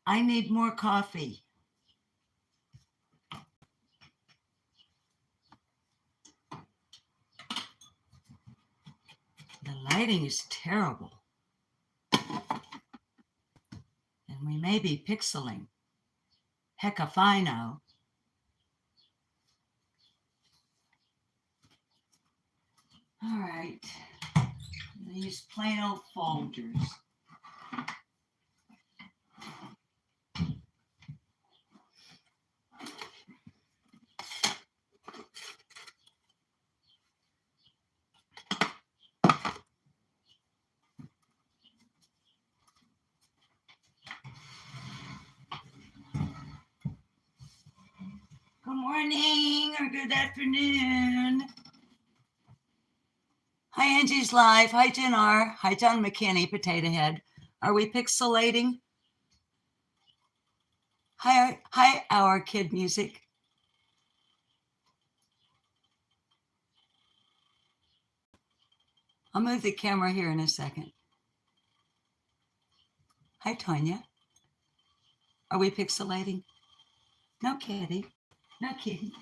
I need more coffee. The lighting is terrible. And we may be pixeling. Heck if I know. All right. These plain old folders. Good morning or good afternoon. Hi, Angie's Live. Hi, Jen R. Hi, John McKinney, Potato Head. Are we pixelating? Hi, Our Kid Music. I'll move the camera here in a second. Hi, Tanya. Are we pixelating? No, Kitty. No, Kitty.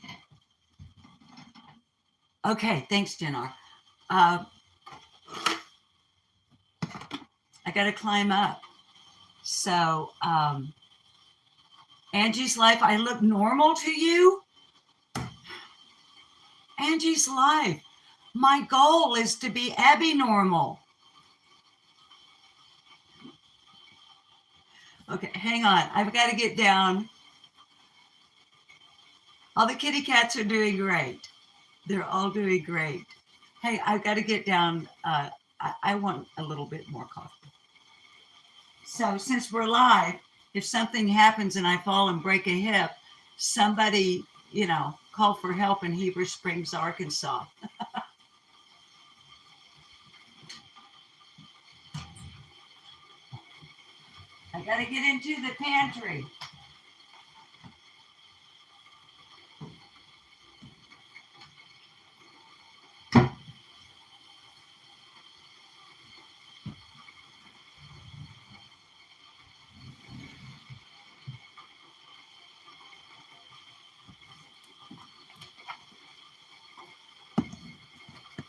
Okay, thanks, Jen R. I got to climb up. So, Angie's Life, I look normal to you? Angie's Life, my goal is to be Abby normal. Okay, hang on. I've got to get down. All the kitty cats are doing great. They're all doing great. Hey, I've got to get down. I want a little bit more coffee. So since we're live, if something happens and I fall and break a hip, somebody, call for help in Heber Springs, Arkansas. I got to get into the pantry.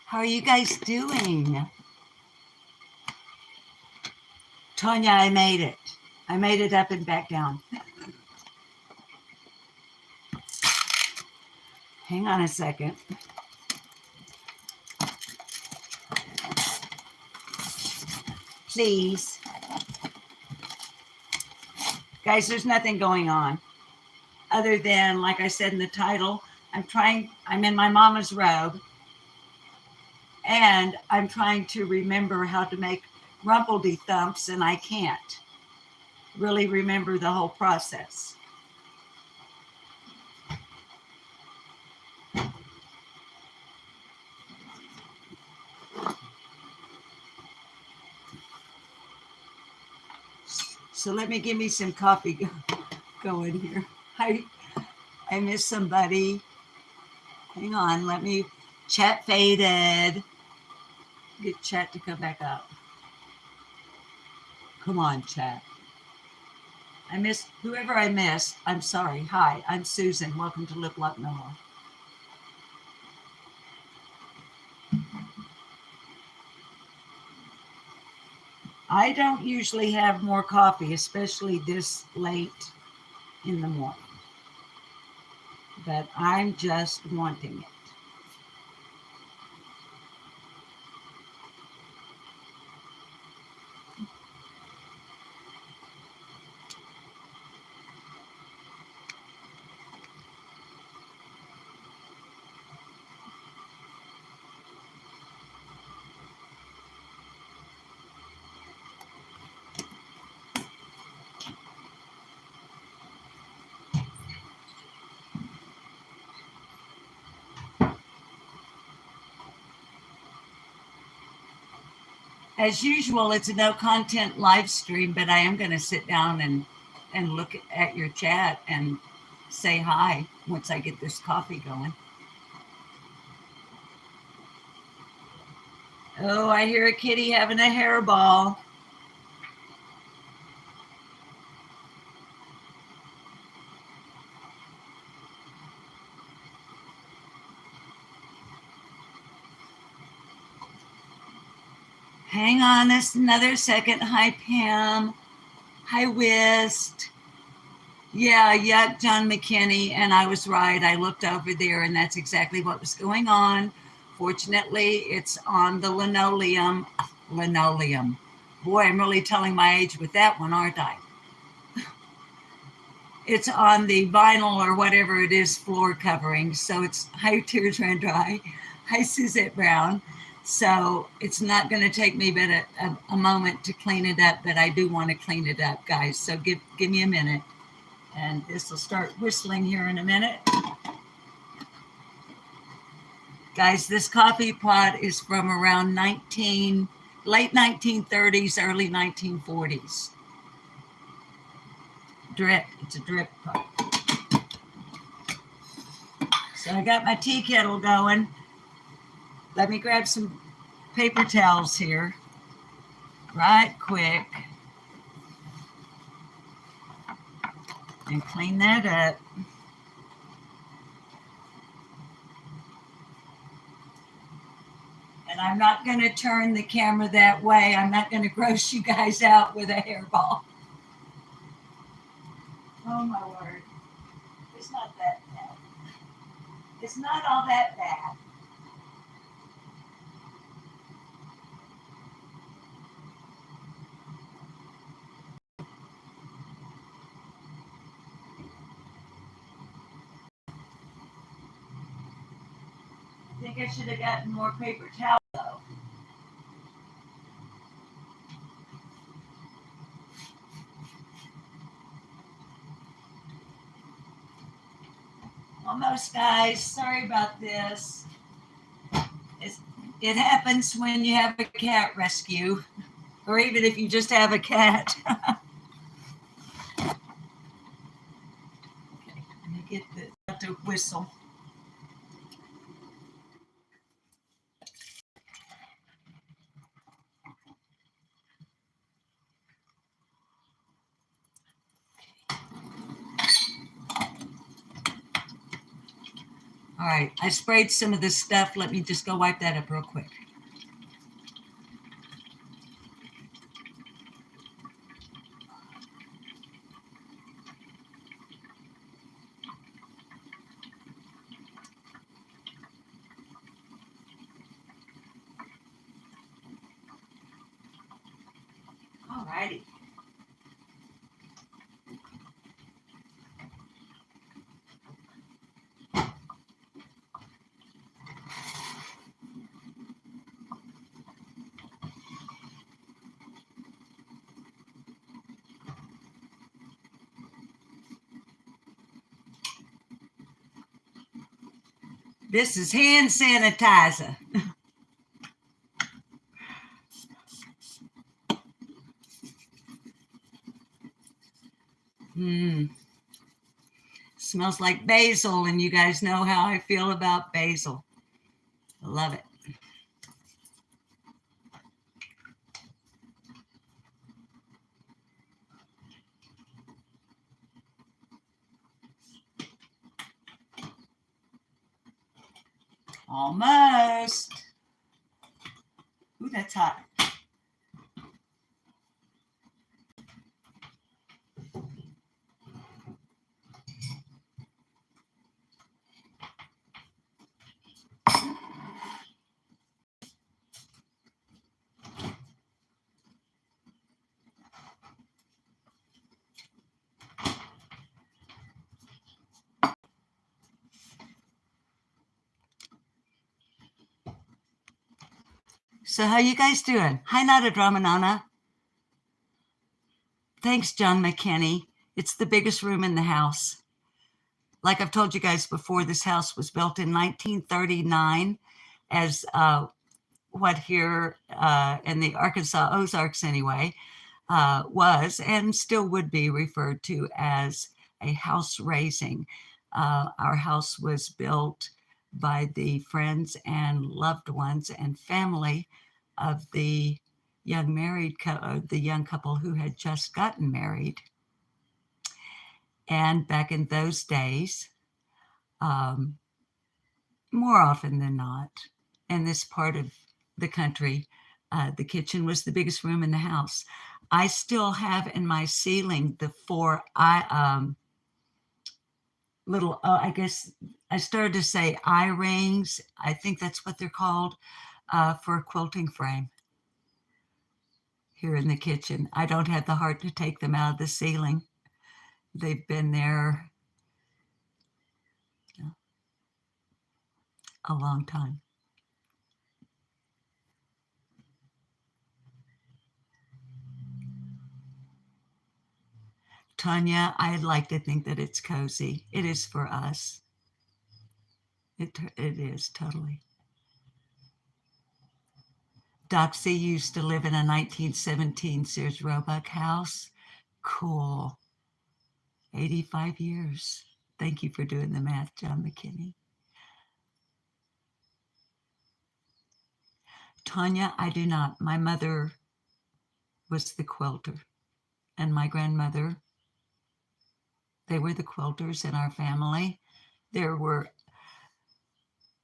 How are you guys doing? Tanya, I made it. I made it up and back down. Hang on a second. Please. Guys, there's nothing going on other than, like I said in the title, I'm in my mama's robe, and I'm trying to remember how to make Rumpledethumps, and I can't really remember the whole process. So let me give me some coffee going here. I miss somebody. Hang on, let me, chat faded. Get chat to come back up. Come on, chat. I missed whoever I missed. I'm sorry. Hi, I'm Susan. Welcome to Lip Lock Noah. I don't usually have more coffee, especially this late in the morning. But I'm just wanting it. As usual, it's a no content live stream, but I am going to sit down and look at your chat and say hi once I get this coffee going. Oh, I hear a kitty having a hairball. Hang on just another second. Hi, Pam. Hi, Whist. Yeah, yuck, John McKinney. And I was right. I looked over there, and that's exactly what was going on. Fortunately, it's on the linoleum. Linoleum. Boy, I'm really telling my age with that one, aren't I? It's on the vinyl or whatever it is floor covering. So it's hi, Tears Ran Dry. Hi, Suzette Brown. So it's not going to take me but a moment to clean it up, but I do want to clean it up, guys. So give me a minute. And this will start whistling here in a minute. Guys, this coffee pot is from around late 1930s, early 1940s. Drip, it's a drip pot. So I got my tea kettle going. Let me grab some paper towels here, right quick, and clean that up. And I'm not going to turn the camera that way. I'm not going to gross you guys out with a hairball. Oh my word. It's not that bad. It's not all that bad. I think I should have gotten more paper towel though. Almost, guys. Sorry about this. It happens when you have a cat rescue, or even if you just have a cat. Okay, let me get the whistle. All right, I sprayed some of this stuff. Let me just go wipe that up real quick. All righty. This is hand sanitizer. Smells like basil, and you guys know how I feel about basil. I love it. Almost. Ooh, that's hot. So how you guys doing? Hi, Nada Dramanana. Thanks, John McKinney. It's the biggest room in the house. Like I've told you guys before, this house was built in 1939 as what here in the Arkansas Ozarks anyway was and still would be referred to as a house raising. Our house was built by the friends and loved ones and family of the young the young couple who had just gotten married. And back in those days, more often than not, in this part of the country, The kitchen was the biggest room in the house. I still have in my ceiling the four little, I guess I started to say eye rings. I think that's what they're called, for a quilting frame here in the kitchen. I don't have the heart to take them out of the ceiling. They've been there a long time. Tanya, I'd like to think that it's cozy. It is for us. It is totally. Doxy used to live in a 1917 Sears Roebuck house. Cool. 85 years. Thank you for doing the math, John McKinney. Tanya, I do not. My mother was the quilter, and my grandmother, they were the quilters in our family.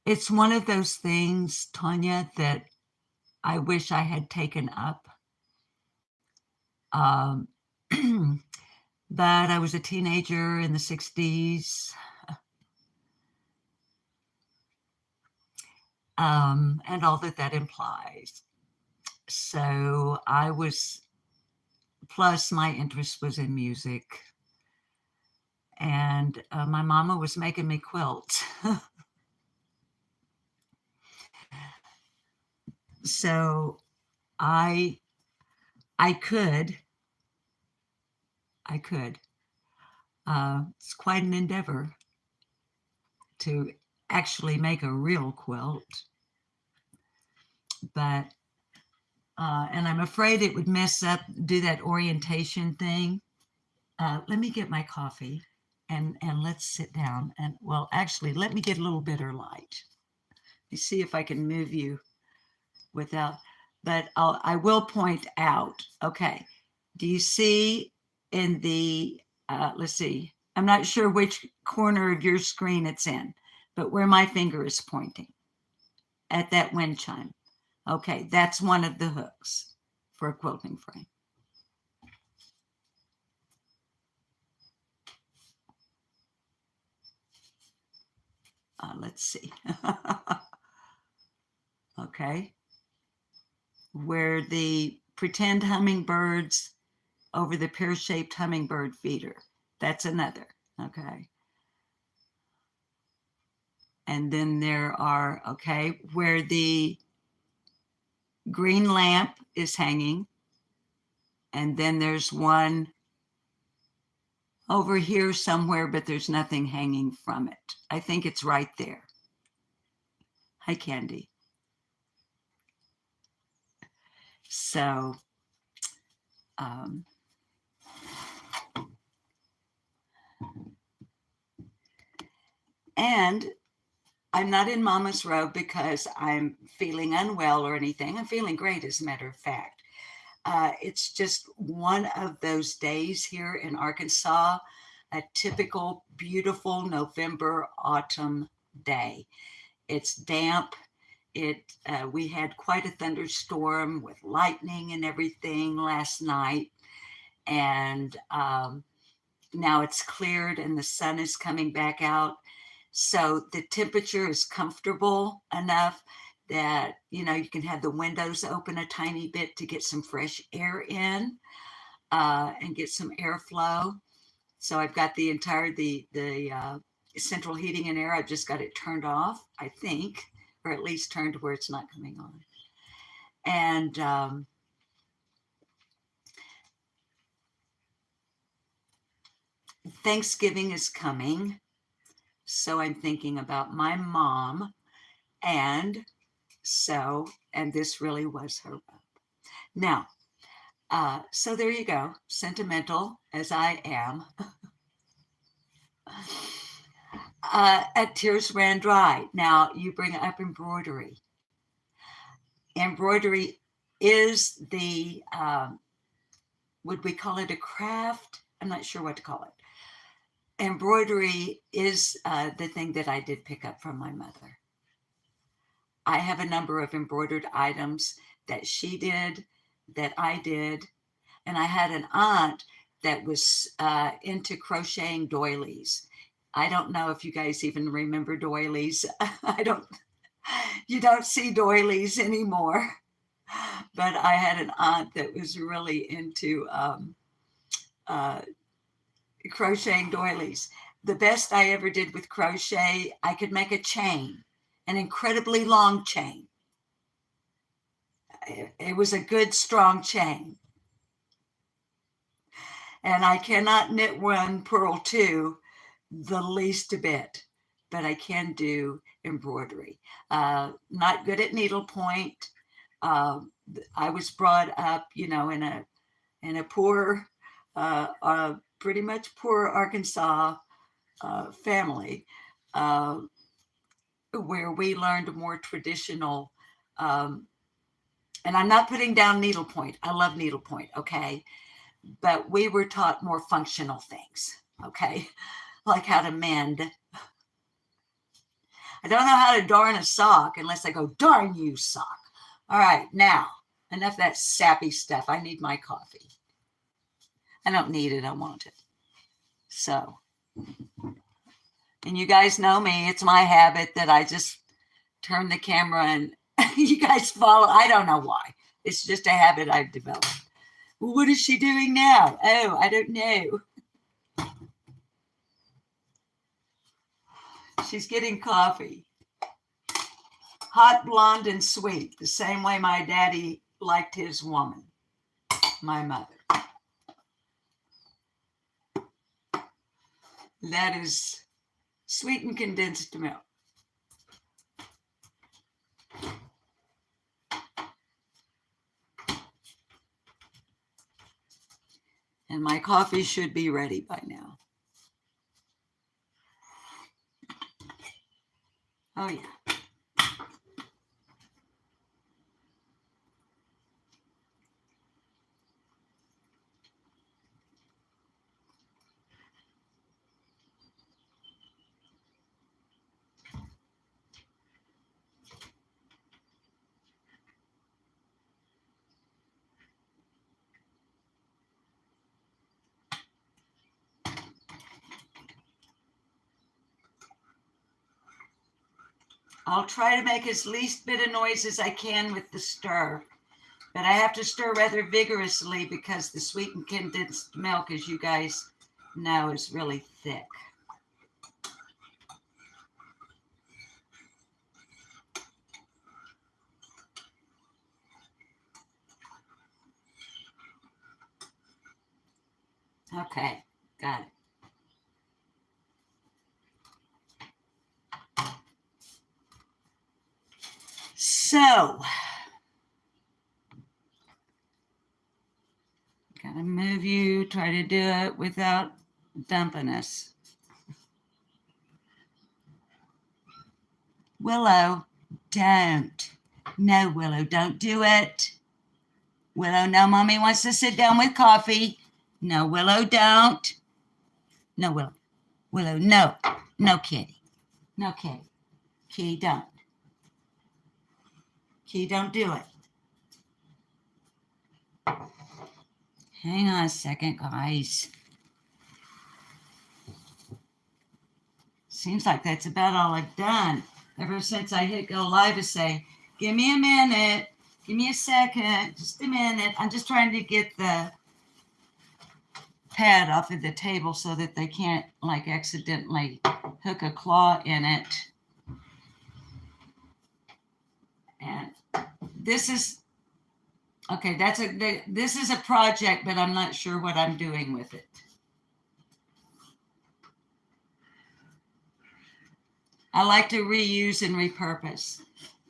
It's one of those things, Tanya, that I wish I had taken up. But I was a teenager in the 60s. And all that implies. So plus my interest was in music. And my mama was making me quilts. So I could. It's quite an endeavor to actually make a real quilt. But, and I'm afraid it would do that orientation thing. Let me get my coffee and let's sit down. And well, actually, let me get a little bitter light. Let me see if I can move you without, but I will point out, okay, do you see in the, let's see, I'm not sure which corner of your screen it's in, but where my finger is pointing at that wind chime. Okay, that's one of the hooks for a quilting frame. Let's see. Okay. Where the pretend hummingbirds over the pear-shaped hummingbird feeder. That's another. Okay. And then there are, okay, where the green lamp is hanging. And then there's one over here somewhere, but there's nothing hanging from it. I think it's right there. Hi, Candy. So, and I'm not in Mama's Robe because I'm feeling unwell or anything. I'm feeling great, as a matter of fact. It's just one of those days here in Arkansas, a typical beautiful November autumn day. It's damp. We had quite a thunderstorm with lightning and everything last night. And now it's cleared and the sun is coming back out. So the temperature is comfortable enough that, you can have the windows open a tiny bit to get some fresh air in and get some airflow. So I've got the central heating and air. I've just got it turned off, I think, or at least turned to where it's not coming on. And Thanksgiving is coming. So I'm thinking about my mom. And this really was her robe. Now, so there you go. Sentimental as I am. Tears ran dry. Now you bring up embroidery. Embroidery is the, would we call it a craft? I'm not sure what to call it. Embroidery is the thing that I did pick up from my mother. I have a number of embroidered items that she did, that I did. And I had an aunt that was into crocheting doilies. I don't know if you guys even remember doilies. You don't see doilies anymore. But I had an aunt that was really into uh, crocheting doilies. The best I ever did with crochet, I could make a chain, an incredibly long chain. It was a good, strong chain. And I cannot knit one, purl two, the least a bit, but I can do embroidery. Not good at needlepoint. I was brought up, in a poor, pretty much poor Arkansas family, where we learned more traditional. And I'm not putting down needlepoint. I love needlepoint, okay? But we were taught more functional things, okay? Like how to mend. I don't know how to darn a sock unless I go, darn you, sock. All right, now, enough of that sappy stuff. I need my coffee. I don't need it, I want it. So, and you guys know me. It's my habit that I just turn the camera and you guys follow. I don't know why. It's just a habit I've developed. Well, what is she doing now? Oh, I don't know. She's getting coffee. Hot, blonde, and sweet, the same way my daddy liked his woman, my mother. That is sweetened condensed milk. And my coffee should be ready by now. Oh, yeah. I'll try to make as least bit of noise as I can with the stir, but I have to stir rather vigorously because the sweetened condensed milk, as you guys know, is really thick. Okay, got it. So, gotta move you, try to do it without dumping us. Willow, don't. No, Willow, don't do it. Willow, no, Mommy wants to sit down with coffee. No, Willow, don't. No, Willow. Willow, no. No, kitty. No, kitty. Kitty, don't. Kitty, don't do it. Hang on a second, guys. Seems like that's about all I've done. Ever since I hit go live to say, give me a minute. Give me a second. Just a minute. I'm just trying to get the pad off of the table so that they can't like accidentally hook a claw in it. And this is okay. This is a project, but I'm not sure what I'm doing with it. I like to reuse and repurpose.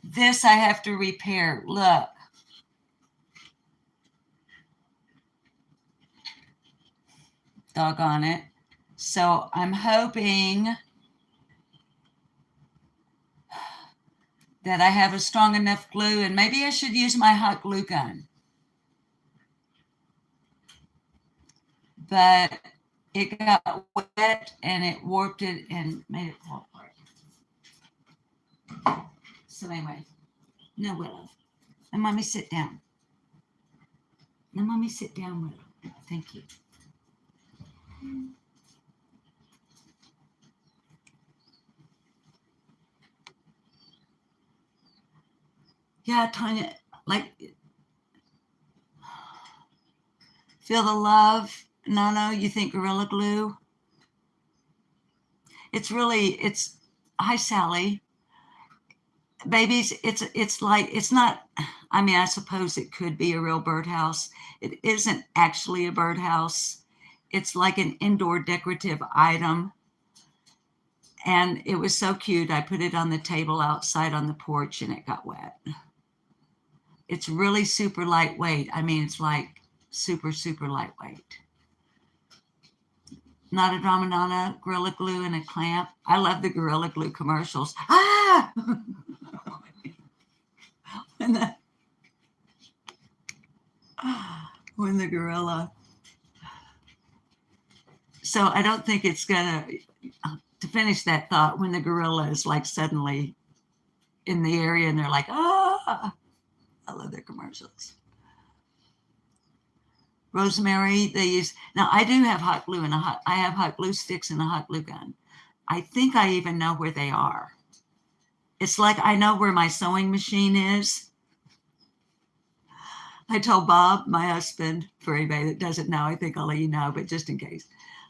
This I have to repair. Look. Doggone it. So I'm hoping that I have a strong enough glue, and maybe I should use my hot glue gun. But it got wet and it warped it and made it fall apart. So anyway, no, Willow. And mommy, sit down. Now, mommy, sit down with him. Thank you. Yeah, Tanya, like, feel the love. No, you think Gorilla Glue? It's, hi, Sally. Babies, it's like, it's not, I mean, I suppose it could be a real birdhouse. It isn't actually a birdhouse. It's like an indoor decorative item. And it was so cute. I put it on the table outside on the porch and it got wet. It's really super lightweight. I mean, it's like super, super lightweight. Not a drama, not a Gorilla Glue and a clamp. I love the Gorilla Glue commercials. Ah! when the gorilla. So I don't think it's gonna, to finish that thought, when the gorilla is like suddenly in the area and they're like, ah, I love their commercials. Rosemary, they use, now I do have hot glue and I have hot glue sticks and a hot glue gun. I think I even know where they are. It's like I know where my sewing machine is. I told Bob, my husband, for anybody that doesn't know, I think I'll let you know, but just in case.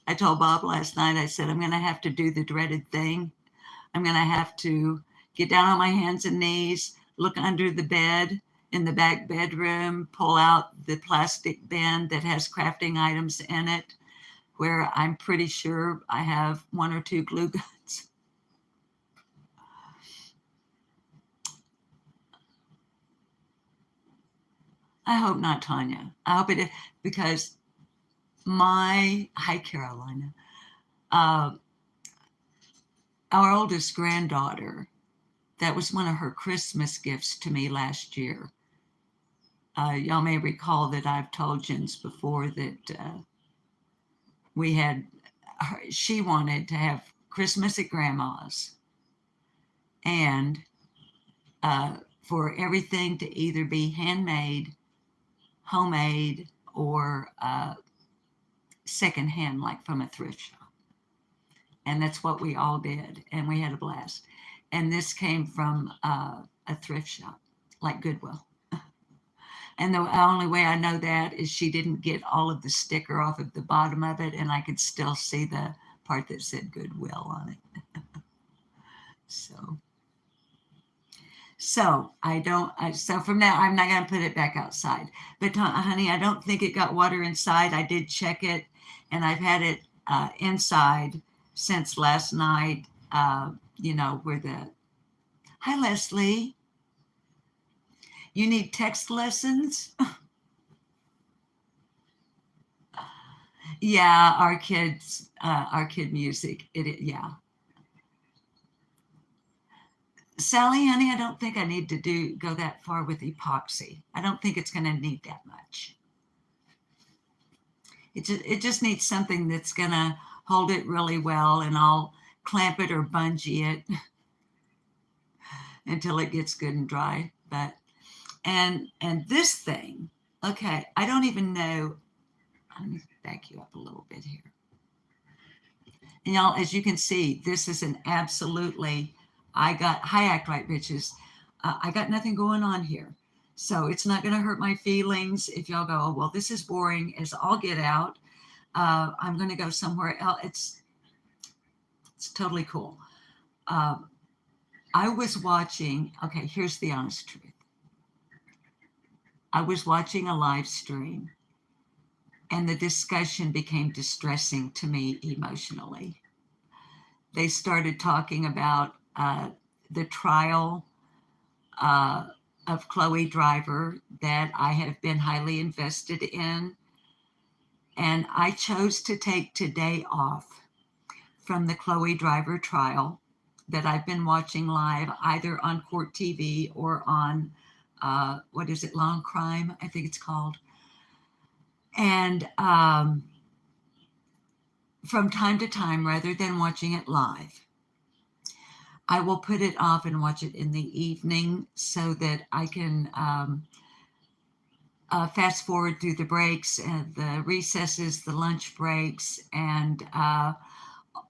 I told Bob last night, I said, I'm going to have to do the dreaded thing. I'm going to have to get down on my hands and knees, look under the bed in the back bedroom, pull out the plastic bin that has crafting items in it, where I'm pretty sure I have 1 or 2 glue guns. I hope not, Tanya. I hope it is, because hi, Carolina. Our oldest granddaughter, that was one of her Christmas gifts to me last year. Y'all may recall that I've told Jens before that she wanted to have Christmas at Grandma's, and for everything to either be handmade, homemade, or secondhand, like from a thrift shop. And that's what we all did, and we had a blast. And this came from a thrift shop, like Goodwill. And the only way I know that is she didn't get all of the sticker off of the bottom of it, and I could still see the part that said Goodwill on it. So from now, I'm not going to put it back outside. But honey, I don't think it got water inside. I did check it, and I've had it inside since last night. Hi, Leslie. You need text lessons? Yeah, our kid music. Yeah. Sally, honey, I don't think I need to go that far with epoxy. I don't think it's going to need that much. It just needs something that's going to hold it really well, and I'll clamp it or bungee it until it gets good and dry. But and this thing, okay, I don't even know. Let me back you up a little bit here. And y'all, as you can see, this is an absolutely, hi, act right, bitches. I got nothing going on here. So it's not going to hurt my feelings if y'all go, oh, well, this is boring as all get out. I'm going to go somewhere else. It's totally cool. I was watching, okay, here's the honest truth. I was watching a live stream, and the discussion became distressing to me emotionally. They started talking about the trial of Chloe Driver that I have been highly invested in. And I chose to take today off from the Chloe Driver trial that I've been watching live, either on Court TV or on, what is it, Long Crime, I think it's called. And from time to time, rather than watching it live, I will put it off and watch it in the evening so that I can fast forward through the breaks and the recesses, the lunch breaks, and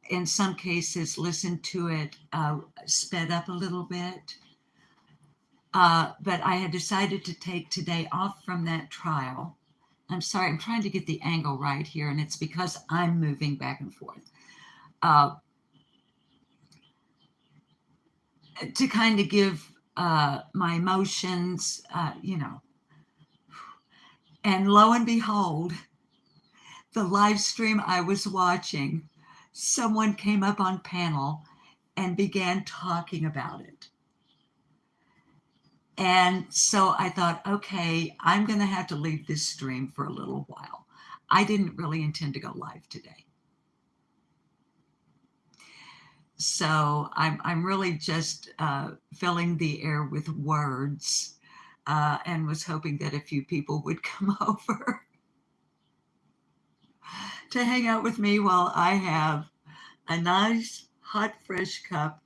in some cases listen to it sped up a little bit. But I had decided to take today off from that trial. I'm sorry, I'm trying to get the angle right here, and it's because I'm moving back and forth. To kind of give my emotions, and lo and behold, the live stream I was watching, someone came up on panel and began talking about it. And so I thought, okay, I'm going to have to leave this stream for a little while. I didn't really intend to go live today. So I'm really just filling the air with words and was hoping that a few people would come over to hang out with me while I have a nice, hot, fresh cup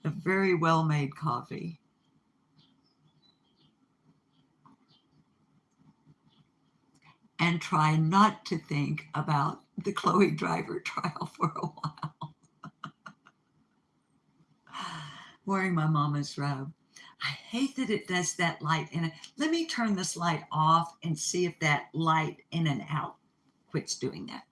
of very well-made coffee. And try not to think about the Chloe Driver trial for a while. Wearing my mama's robe. I hate that it does that light in it. Let me turn this light off and see if that light in and out quits doing that.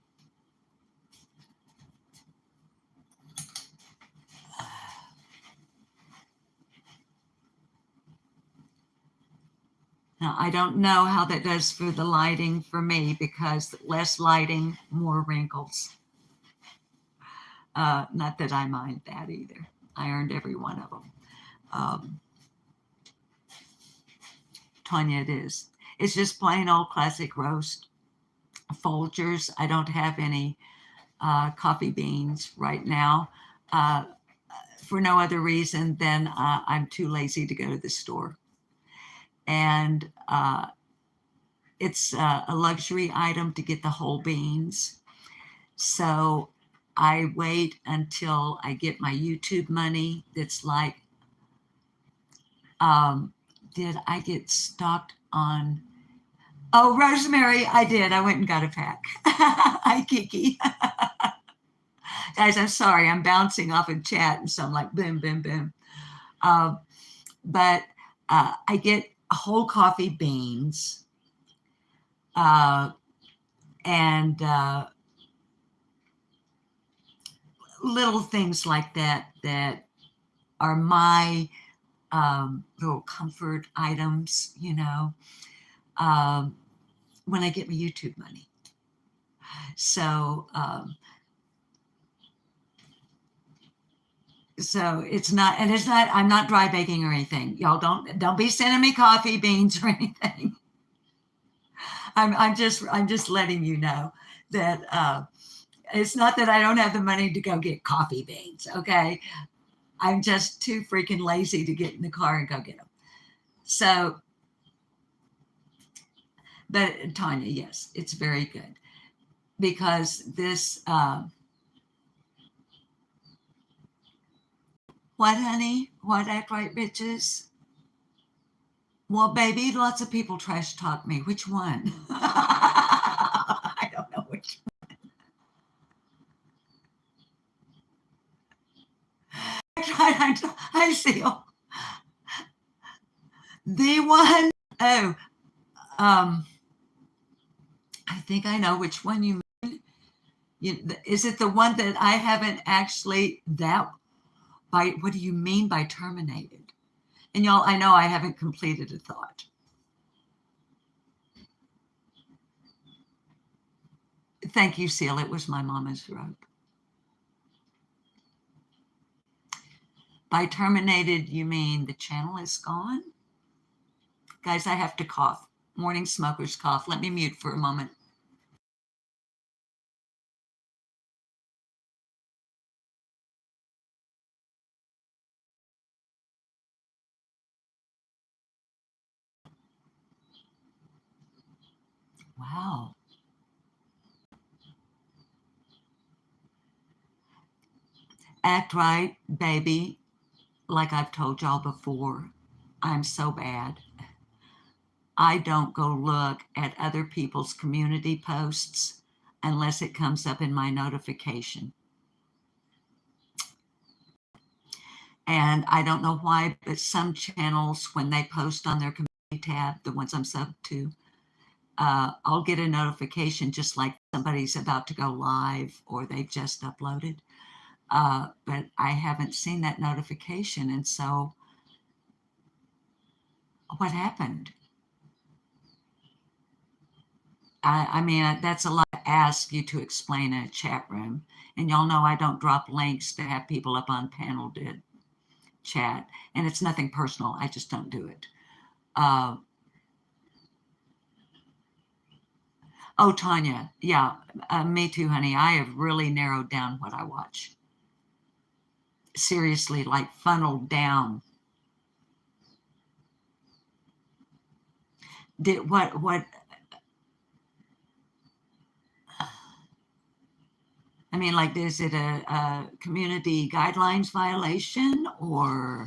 Now, I don't know how that does for the lighting for me, because less lighting, more wrinkles. Not that I mind that either. I earned every one of them. Tanya, it is. It's just plain old classic roast. Folgers. I don't have any coffee beans right now for no other reason than I'm too lazy to go to the store. And it's a luxury item to get the whole beans. So I wait until I get my YouTube money. That's like, did I get stocked on? Oh, Rosemary, I did. I went and got a pack. Hi, Kiki. Guys, I'm sorry. I'm bouncing off of chat, and so I'm like, boom, boom, boom. But I get whole coffee beans and little things like that that are my little comfort items, when I get my YouTube money. So it's not, and it's not, I'm not dry baking or anything. Y'all don't be sending me coffee beans or anything. I'm just letting you know that it's not that I don't have the money to go get coffee beans. Okay. I'm just too freaking lazy to get in the car and go get them. So, but Tanya, yes, it's very good, because this, what, honey? What, act right, bitches? Well, baby, lots of people trash talk me. Which one? I don't know which one. I see. The one, oh, I think I know which one you mean. Is it the one that I haven't actually, what do you mean by terminated? And y'all, I know I haven't completed a thought. Thank you, Seal. It was my mama's robe. By terminated, you mean the channel is gone? Guys, I have to cough. Morning smoker's cough. Let me mute for a moment. Wow. Act right, baby. like I've told y'all before, I'm so bad. I don't go look at other people's community posts unless it comes up in my notification. And I don't know why, but some channels, when they post on their community tab, the ones I'm subbed to, I'll get a notification just like somebody's about to go live or they've just uploaded. But I haven't seen that notification. And so what happened? I mean, that's a lot to ask you to explain in a chat room. And y'all know I don't drop links to have people up on panel to chat. And it's nothing personal. I just don't do it. Oh, Tanya. Yeah, me too, honey. I have really narrowed down what I watch. Seriously, like funneled down. What I mean, like, is it a community guidelines violation or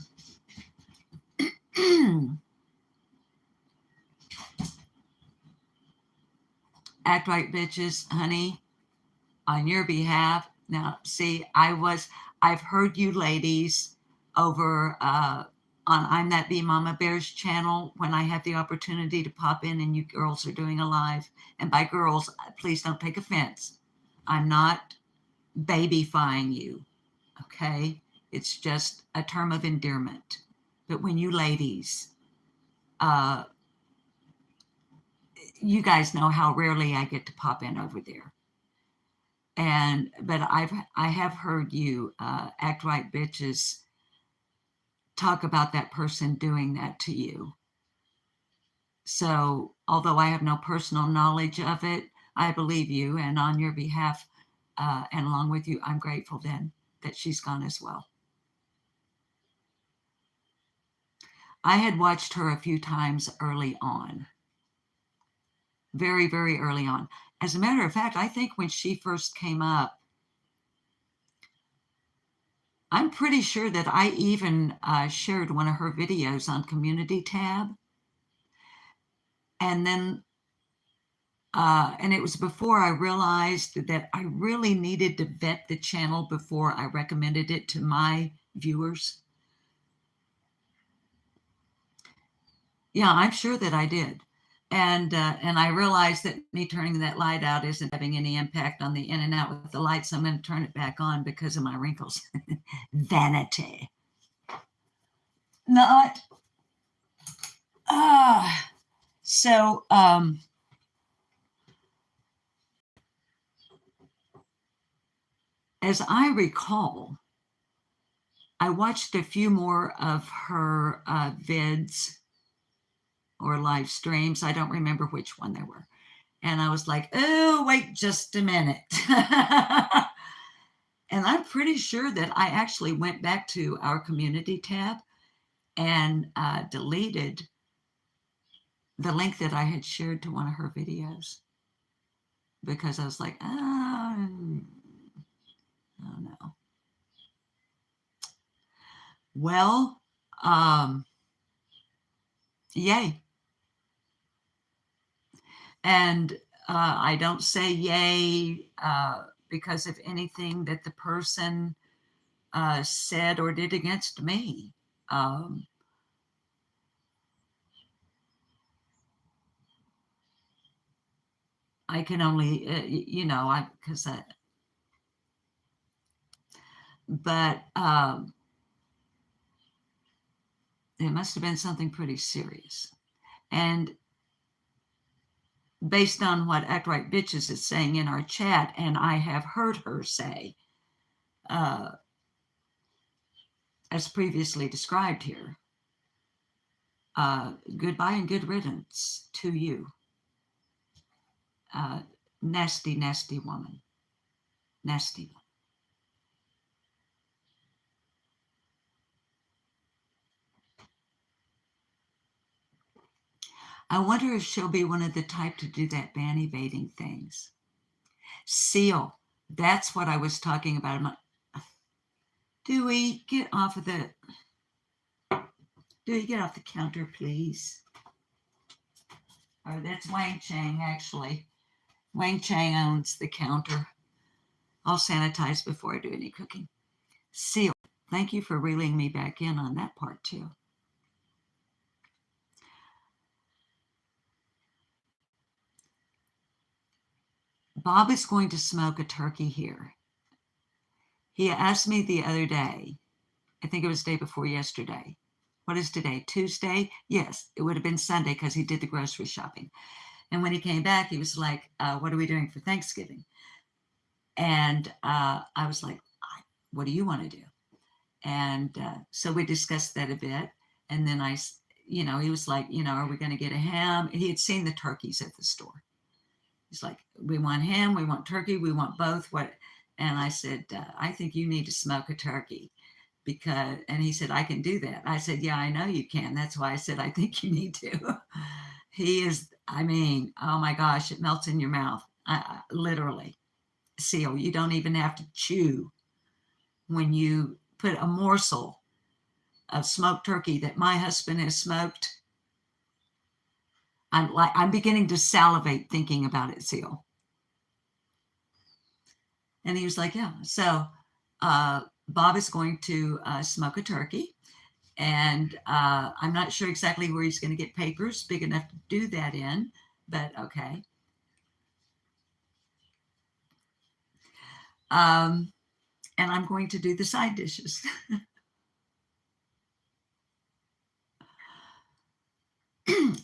act right, bitches, honey, on your behalf? Now, see, I've heard you ladies over on I'm That Bee Mama Bear's channel when I have the opportunity to pop in and you girls are doing a live. And by girls, please don't take offense. I'm not babyfying you, okay? It's just a term of endearment. But when you ladies, you guys know how rarely I get to pop in over there. But I have heard you act right bitches talk about that person doing that to you. So although I have no personal knowledge of it, I believe you, and on your behalf and along with you, I'm grateful then that she's gone as well. I had watched her a few times early on. Very, very early on. As a matter of fact, I think when she first came up, I'm pretty sure that I even shared one of her videos on Community Tab. And then, and it was before I realized that I really needed to vet the channel before I recommended it to my viewers. Yeah, I'm sure that I did. And I realized that me turning that light out isn't having any impact on the in and out with the light, so I'm going to turn it back on because of my wrinkles. Vanity. Not. So, as I recall, I watched a few more of her vids or live streams. I don't remember which one they were. And I was like, oh, wait just a minute. And I'm pretty sure that I actually went back to our community tab and deleted the link that I had shared to one of her videos because I was like, oh no. Well, yay. And I don't say yay because of anything that the person said or did against me. I can only, because but it must have been something pretty serious. And based on what Act Right Bitches is saying in our chat, and I have heard her say, as previously described here, goodbye and good riddance to you. Nasty, nasty woman. Nasty one. I wonder if she'll be one of the type to do that banny baiting things. Seal. That's what I was talking about. Dewey, get off of the... Do you get off the counter, please? Oh, that's Wang Chang, actually. Wang Chang owns the counter. I'll sanitize before I do any cooking. Seal, thank you for reeling me back in on that part, too. Bob is going to smoke a turkey here. He asked me the other day, I think it was the day before yesterday. What is today? Tuesday? Yes, it would have been Sunday because he did the grocery shopping. And when he came back, he was like, what are we doing for Thanksgiving? And I was like, what do you want to do? And so we discussed that a bit. And then he was like, are we going to get a ham? He had seen the turkeys at the store. He's like, we want ham, we want turkey, we want both. What? And I said, I think you need to smoke a turkey and he said, I can do that. I said, yeah, I know you can. That's why I said, I think you need to. He is, oh my gosh, it melts in your mouth. Literally. Seal, you don't even have to chew when you put a morsel of smoked turkey that my husband has smoked. I'm beginning to salivate thinking about it, Seal. And he was like, yeah. So Bob is going to smoke a turkey. And I'm not sure exactly where he's going to get papers big enough to do that in, but okay. And I'm going to do the side dishes.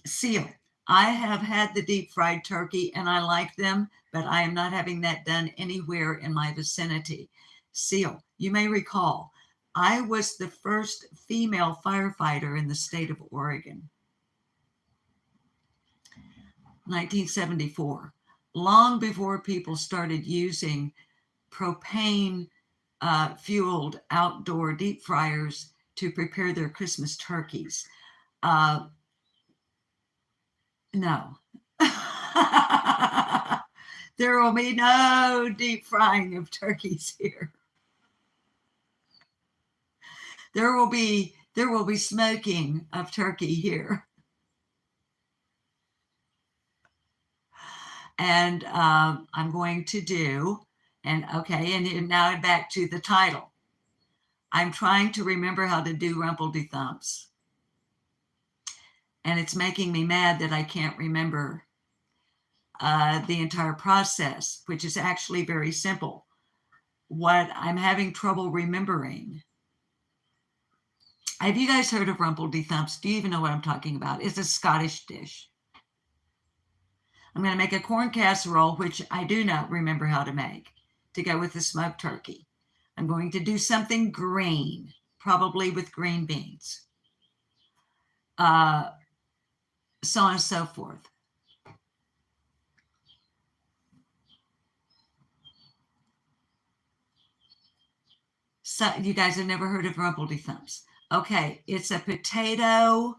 Seal, I have had the deep fried turkey and I like them, but I am not having that done anywhere in my vicinity. Seal, you may recall, I was the first female firefighter in the state of Oregon. 1974, long before people started using propane fueled outdoor deep fryers to prepare their Christmas turkeys. No. There will be no deep frying of turkeys here. There will be smoking of turkey here. And I'm going to do, and now back to the title. I'm trying to remember how to do Rumpledethumps. And it's making me mad that I can't remember the entire process, which is actually very simple. What I'm having trouble remembering. Have you guys heard of Rumpledethumps? Do you even know what I'm talking about? It's a Scottish dish. I'm going to make a corn casserole, which I do not remember how to make, to go with the smoked turkey. I'm going to do something green, probably with green beans. So on and so forth. So you guys have never heard of Rumpledethumps. Okay, it's a potato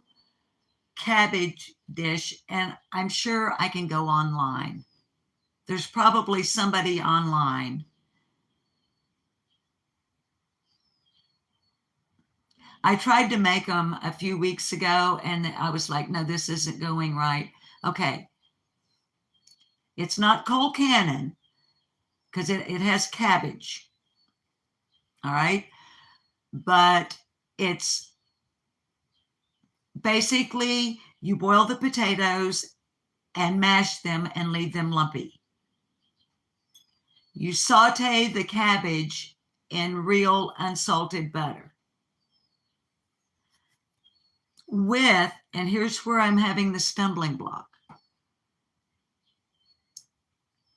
cabbage dish, and I'm sure I can go online. There's probably somebody online. I tried to make them a few weeks ago, and I was like, no, this isn't going right. Okay. It's not Cole Cannon, because it has cabbage. All right. But it's basically you boil the potatoes and mash them and leave them lumpy. You saute the cabbage in real unsalted butter. And here's where I'm having the stumbling block.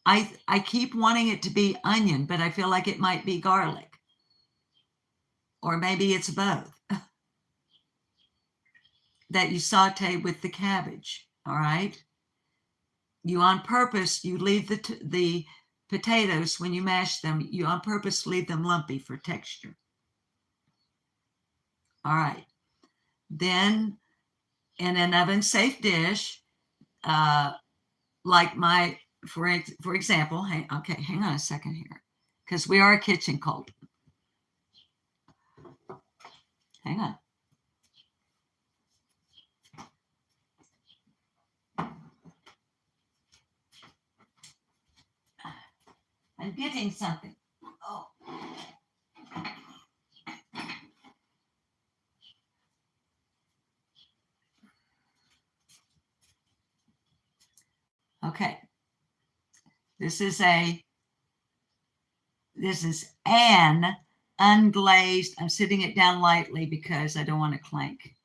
I keep wanting it to be onion, but I feel like it might be garlic. Or maybe it's both. That you saute with the cabbage, all right? You on purpose, you leave the potatoes, when you mash them, you on purpose leave them lumpy for texture. All right. Then in an oven-safe dish, like for example, hang on a second here, because we are a kitchen cult. Hang on. touching something. Oh. Okay. This is an unglazed. I'm sitting it down lightly because I don't want to clank.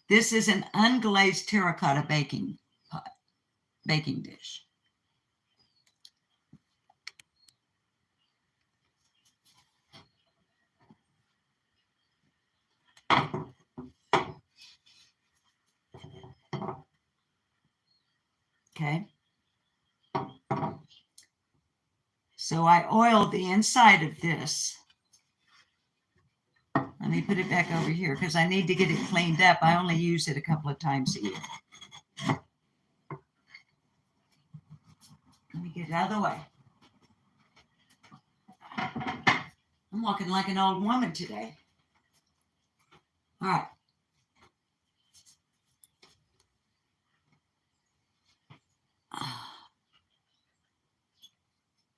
This is an unglazed terracotta baking dish. Okay. So I oiled the inside of this. Let me put it back over here because I need to get it cleaned up. I only use it a couple of times a year. Let me get it out of the way. I'm walking like an old woman today. All right.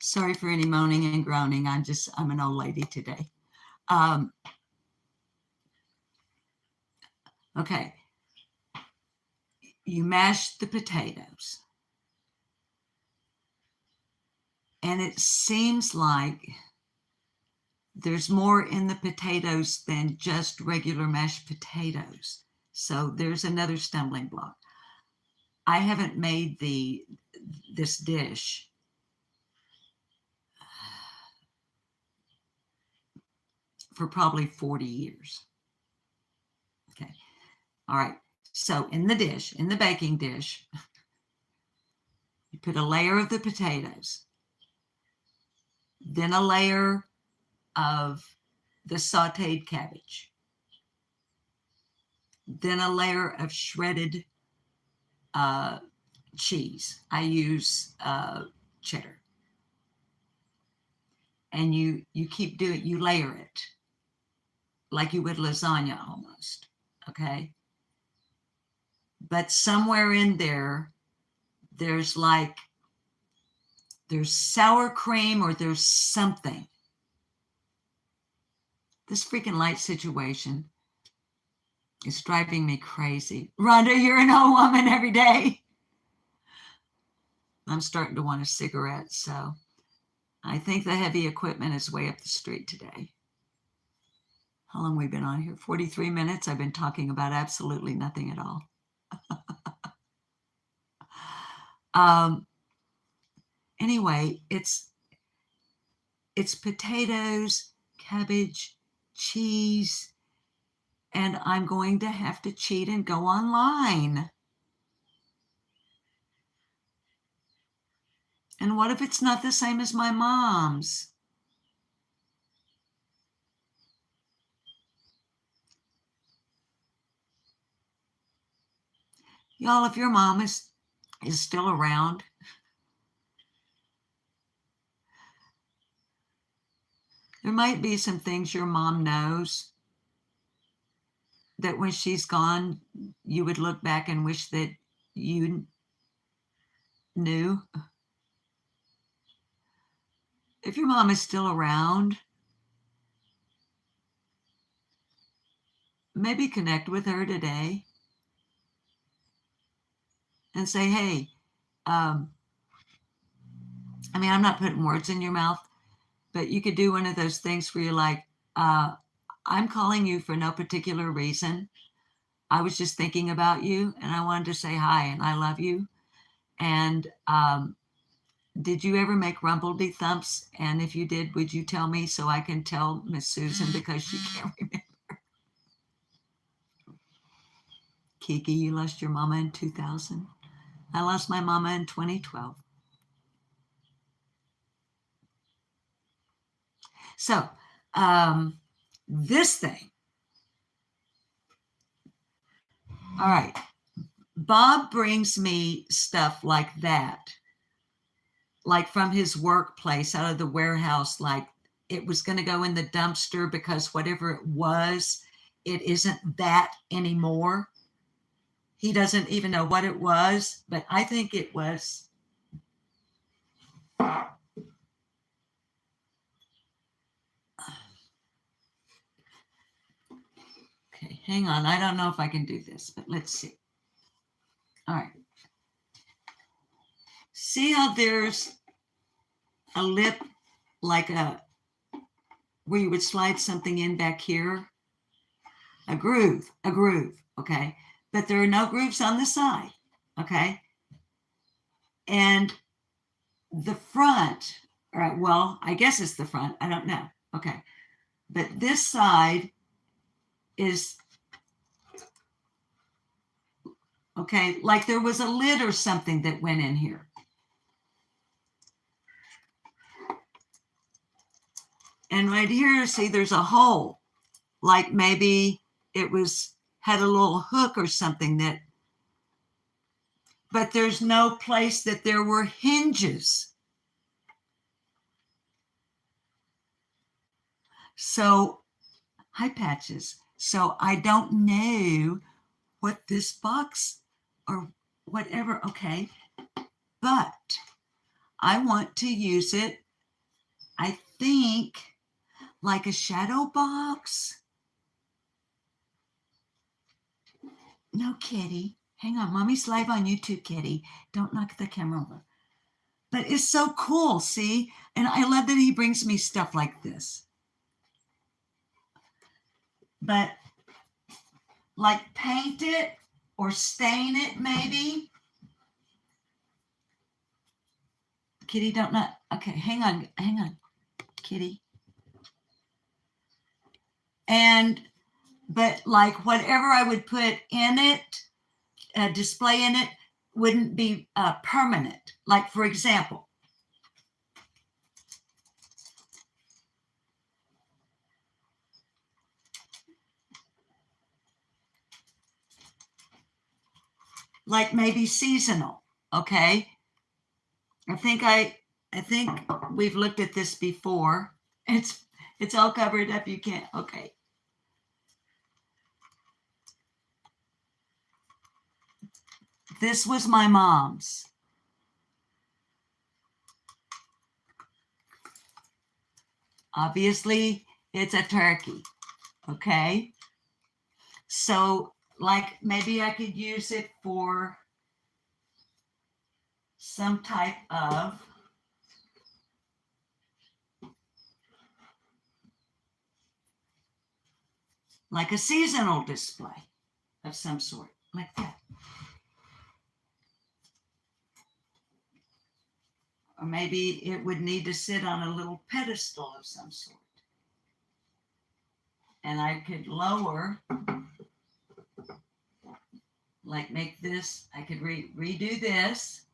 Sorry for any moaning and groaning. I'm an old lady today. Okay. You mash the potatoes. And it seems like there's more in the potatoes than just regular mashed potatoes. So there's another stumbling block. I haven't made this dish for probably 40 years. Okay. All right. So in the baking dish, you put a layer of the potatoes, then a layer of the sauteed cabbage, then a layer of shredded cheese. I use cheddar. And you keep doing, you layer it like you would lasagna almost, okay? But somewhere in there, there's sour cream or there's something. This freaking light situation is driving me crazy. Rhonda, you're an old woman every day. I'm starting to want a cigarette, so I think the heavy equipment is way up the street today. How long have we been on here? 43 minutes. I've been talking about absolutely nothing at all. Anyway, it's potatoes, cabbage, cheese, and I'm going to have to cheat and go online. And what if it's not the same as my mom's? Y'all, if your mom is still around, there might be some things your mom knows that when she's gone, you would look back and wish that you knew. If your mom is still around, maybe connect with her today and say, hey, I'm not putting words in your mouth, but you could do one of those things where you're like, I'm calling you for no particular reason. I was just thinking about you and I wanted to say hi and I love you. And did you ever make Rumpledethumps? And if you did, would you tell me so I can tell Miss Susan because she can't remember? Kiki, you lost your mama in 2000. I lost my mama in 2012. So this thing. All right. Bob brings me stuff like that, like from his workplace, out of the warehouse, like it was going to go in the dumpster because whatever it was, it isn't that anymore. He doesn't even know what it was, but I think it was Hang on, I don't know if I can do this, but let's see. All right. See how there's a lip like where you would slide something in back here? A groove, okay? But there are no grooves on the side, okay? And the front, all right, well, I guess it's the front, I don't know, okay? But this side is, okay, like there was a lid or something that went in here. And right here, see, there's a hole, like maybe it had a little hook or something that, but there's no place that there were hinges. So, hi Patches. So I don't know what this box or whatever, okay, but I want to use it, I think, like a shadow box. No, Kitty. Hang on. Mommy's live on YouTube, Kitty. Don't knock the camera over. But it's so cool, see? And I love that he brings me stuff like this. But like paint it or stain it maybe. Kitty, don't not. Okay, hang on, Kitty. But like whatever I would put in it, display in it, wouldn't be permanent. Like for example, like maybe seasonal, okay? I think we've looked at this before. It's all covered up. You can't, okay. This was my mom's. Obviously, it's a turkey, okay? So, like, maybe I could use it for some type of like a seasonal display of some sort, like that. Or maybe it would need to sit on a little pedestal of some sort. And I could lower, like make this, I could redo this.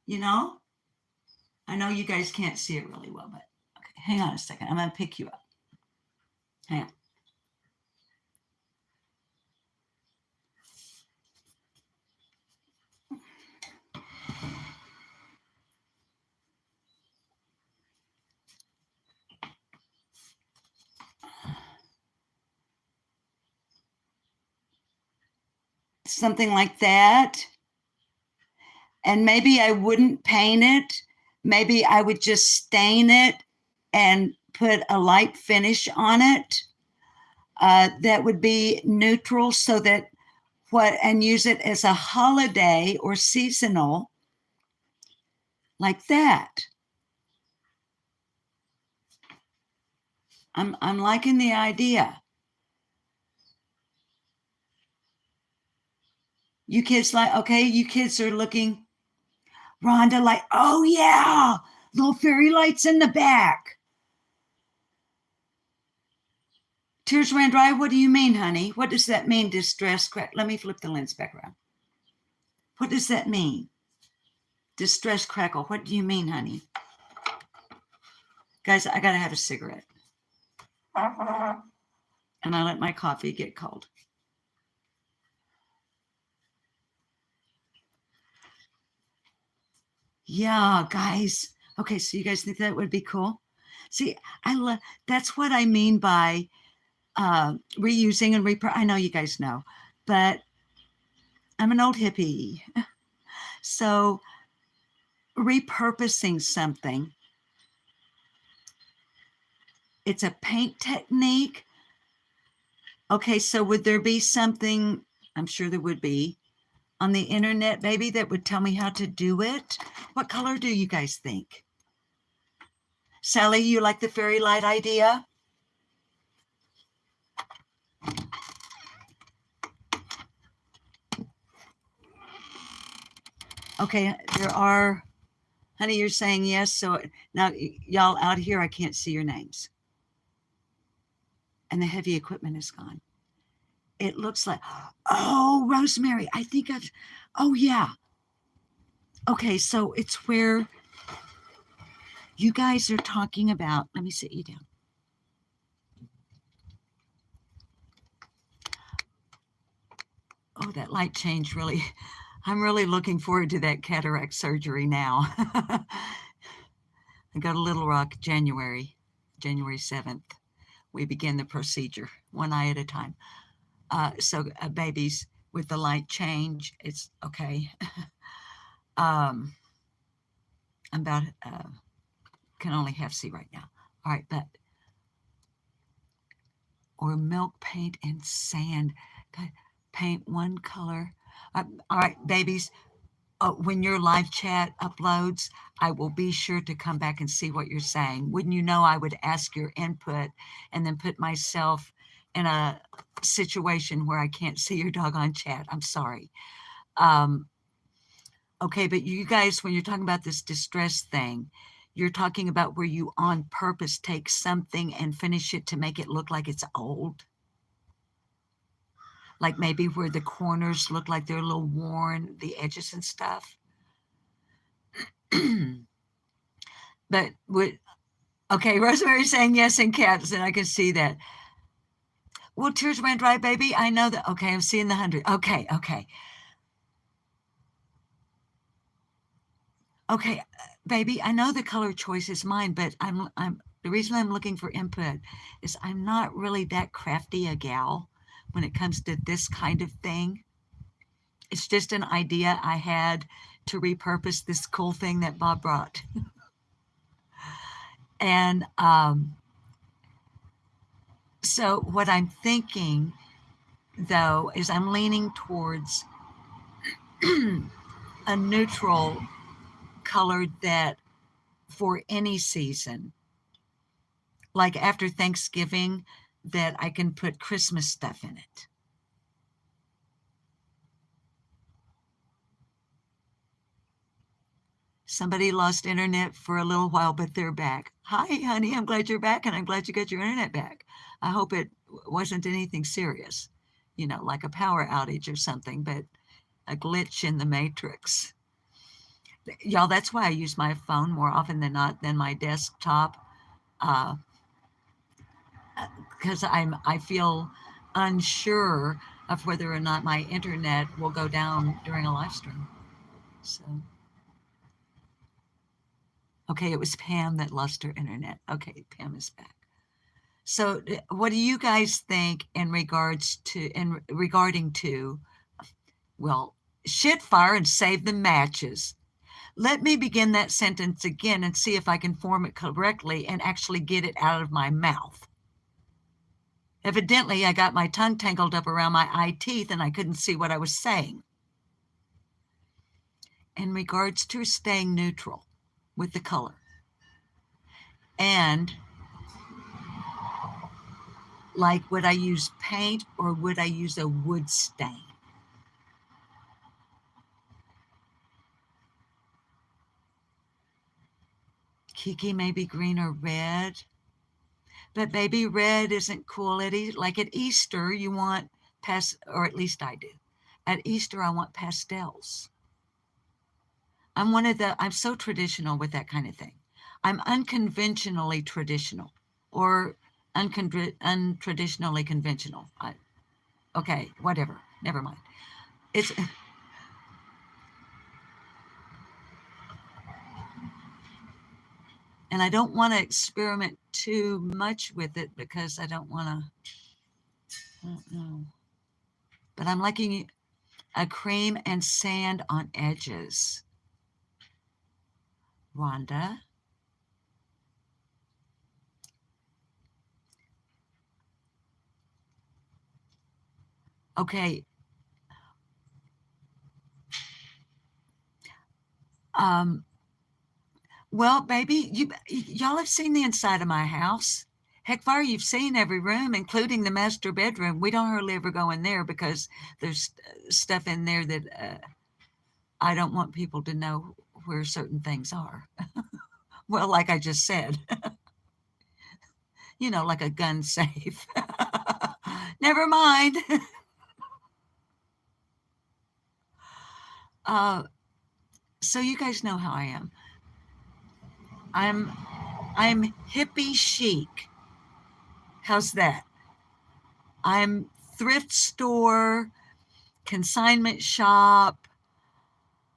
You know, I know you guys can't see it really well, but okay, hang on a second. I'm going to pick you up. Hang on. Something like that. And maybe I wouldn't paint it. Maybe I would just stain it and put a light finish on it. That would be neutral so that and use it as a holiday or seasonal like that. I'm liking the idea. You kids you kids are looking, Rhonda, like, oh yeah, little fairy lights in the back. Tears ran dry. What do you mean, honey? What does that mean, distress crack? Let me flip the lens back around. What does that mean? Distress crackle. What do you mean, honey? Guys, I gotta have a cigarette. And I let my coffee get cold. Yeah, guys. Okay, so you guys think that would be cool? See, that's what I mean by reusing and I know you guys know, but I'm an old hippie. So repurposing something. It's a paint technique. Okay, so would there be something, I'm sure there would be, on the internet, maybe, that would tell me how to do it? What color do you guys think? Sally, you like the fairy light idea? Okay, there are, honey, you're saying yes. So now, y'all out here, I can't see your names. And the heavy equipment is gone. It looks like, oh, Rosemary, I think I've, oh, yeah. Okay, so it's where you guys are talking about, let me sit you down. Oh, that light change really, I'm really looking forward to that cataract surgery now. I go to Little Rock January 7th. We begin the procedure, one eye at a time. So babies, with the light change, it's okay. I'm about, can only half see right now. All right, but, or milk paint and sand. Paint one color. All right, babies, when your live chat uploads, I will be sure to come back and see what you're saying. Wouldn't you know, I would ask your input and then put myself in a situation where I can't see your doggone chat. I'm sorry. Okay, but you guys, when you're talking about this distress thing, you're talking about where you on purpose take something and finish it to make it look like it's old. Like maybe where the corners look like they're a little worn, the edges and stuff. But okay, Rosemary's saying yes in caps, and I can see that. Well, tears ran dry, baby. I know that. Okay, I'm seeing the 100. Okay. Okay, baby, I know the color choice is mine, but I'm the reason I'm looking for input is I'm not really that crafty a gal when it comes to this kind of thing. It's just an idea I had to repurpose this cool thing that Bob brought. And so what I'm thinking, though, is I'm leaning towards a neutral color that for any season, like after Thanksgiving, that I can put Christmas stuff in it. Somebody lost internet for a little while, but they're back. Hi, honey, I'm glad you're back, and I'm glad you got your internet back. I hope it wasn't anything serious, like a power outage or something, but a glitch in the matrix. Y'all, that's why I use my phone more often than not than my desktop, because I feel unsure of whether or not my internet will go down during a live stream. So. Okay, it was Pam that lost her internet. Okay, Pam is back. So what do you guys think regarding to, well, shit fire and save the matches? Let me begin that sentence again and see if I can form it correctly and actually get it out of my mouth. Evidently, I got my tongue tangled up around my eye teeth and I couldn't see what I was saying. In regards to staying neutral with the color. And like, would I use paint or would I use a wood stain? Kiki, maybe green or red. But baby, red isn't cool. Like at Easter, you want or at least I do. At Easter, I want pastels. I'm so traditional with that kind of thing. I'm unconventionally traditional or untraditionally conventional. Okay, whatever. Never mind. And I don't want to experiment too much with it because I don't want to, I don't know. But I'm liking a cream and sand on edges. Rhonda. Okay. Um, well, baby, y'all have seen the inside of my house. Heck, far you've seen every room, including the master bedroom. We don't hardly ever go in there because there's stuff in there that I don't want people to know where certain things are. Well, like I just said, like a gun safe. Never mind. uh, so you guys know how I am. I'm I'm hippie chic. How's that? I'm thrift store, consignment shop,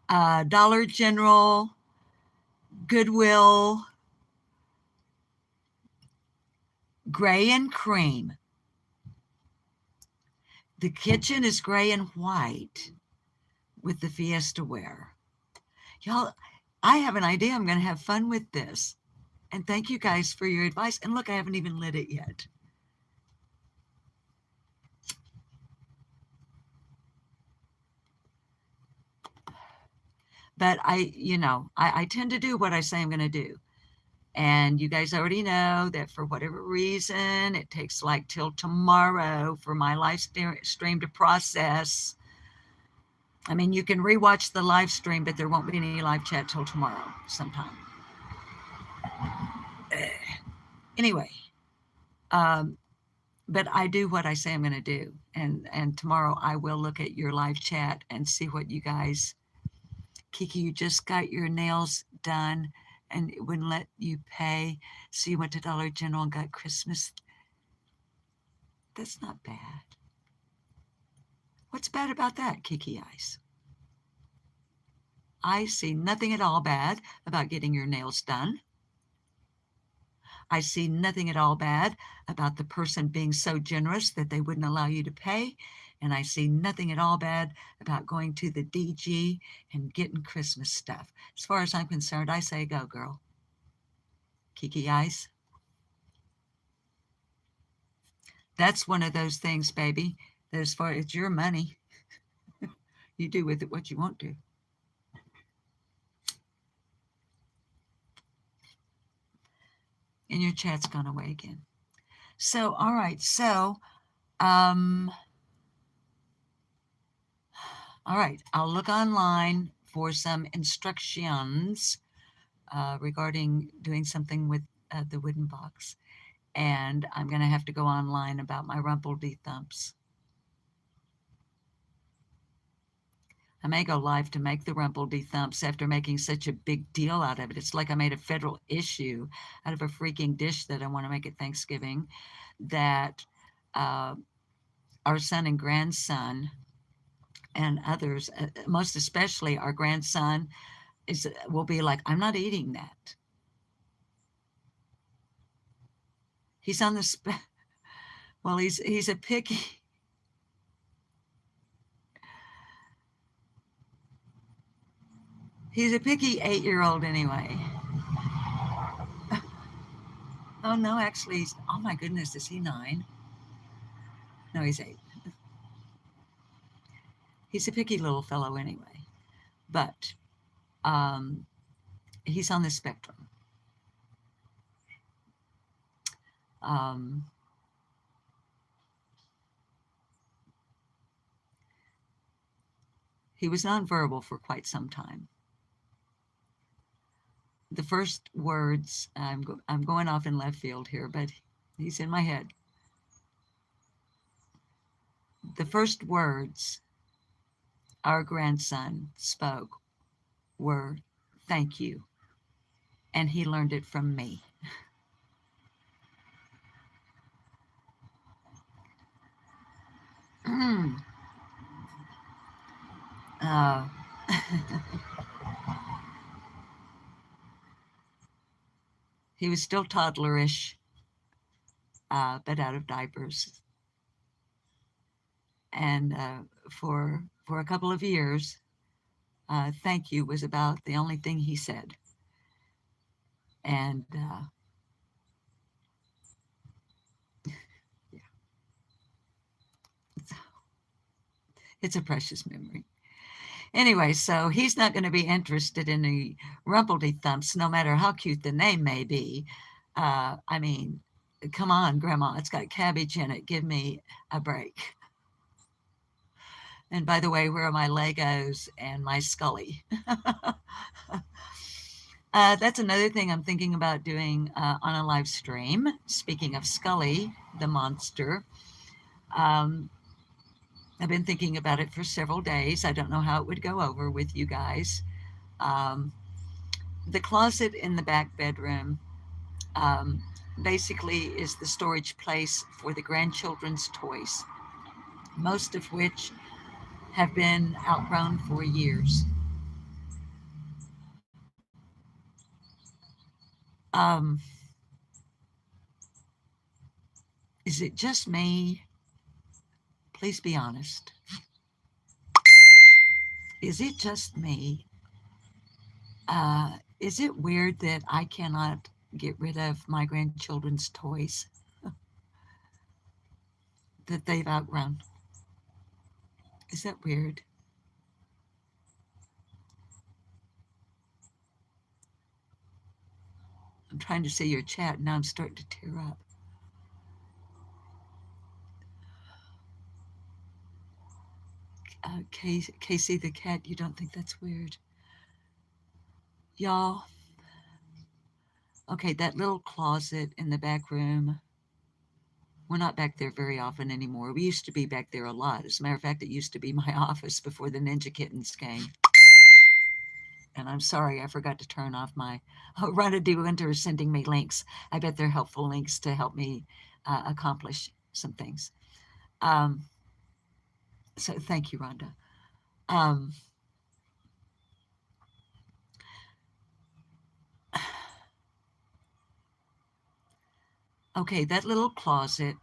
Dollar General, Goodwill, gray and cream. The kitchen is gray and white with the Fiesta ware. Y'all, I have an idea. I'm going to have fun with this. And thank you guys for your advice. And look, I haven't even lit it yet. But I tend to do what I say I'm going to do. And you guys already know that for whatever reason, it takes like till tomorrow for my live stream to process. I mean, you can rewatch the live stream, but there won't be any live chat till tomorrow sometime. Anyway, but I do what I say I'm going to do. And tomorrow I will look at your live chat and see what you guys. Kiki, you just got your nails done and it wouldn't let you pay. So you went to Dollar General and got Christmas. That's not bad. What's bad about that, Kiki Eyes? I see nothing at all bad about getting your nails done. I see nothing at all bad about the person being so generous that they wouldn't allow you to pay. And I see nothing at all bad about going to the DG and getting Christmas stuff. As far as I'm concerned, I say go, girl. Kiki Eyes. That's one of those things, baby, that as far as your money, you do with it what you want to. And your chat's gone away again. So, all right. So, all right. I'll look online for some instructions regarding doing something with the wooden box. And I'm going to have to go online about my Rumpledethumps. I may go live to make the Rumpledethumps after making such a big deal out of it. It's like I made a federal issue out of a freaking dish that I want to make at Thanksgiving that our son and grandson and others, most especially our grandson, will be like, I'm not eating that. He's on the well, he's a picky. He's a picky 8-year-old anyway. Oh no, actually, oh my goodness, is he 9? No, he's 8. He's a picky little fellow anyway, but he's on the spectrum. He was nonverbal for quite some time. The first words, I'm going off in left field here, but he's in my head. The first words our grandson spoke were, "Thank you." And he learned it from me. He was still toddlerish, but out of diapers. And for a couple of years, thank you was about the only thing he said. And yeah, it's, it's a precious memory. Anyway, so he's not going to be interested in the Rumpledethumps, no matter how cute the name may be. I mean, come on, Grandma, it's got cabbage in it. Give me a break. And by the way, where are my Legos and my Scully? That's another thing I'm thinking about doing on a live stream. Speaking of Scully, the monster, um, I've been thinking about it for several days. I don't know how it would go over with you guys. Um, the closet in the back bedroom um, basically is the storage place for the grandchildren's toys, most of which have been outgrown for years. Um, is it just me? Please be honest. Is it just me? Is it weird that I cannot get rid of my grandchildren's toys that they've outgrown? Is that weird? I'm trying to see your chat, and now I'm starting to tear up. Casey the cat, you don't think that's weird? Y'all, okay, that little closet in the back room, we're not back there very often anymore. We used to be back there a lot. As a matter of fact, it used to be my office before the Ninja Kittens came. And I'm sorry, I forgot to turn off my Rhonda D. Winter is sending me links. I bet they're helpful links to help me accomplish some things. Um, so thank you, Rhonda. Um, okay, that little closet,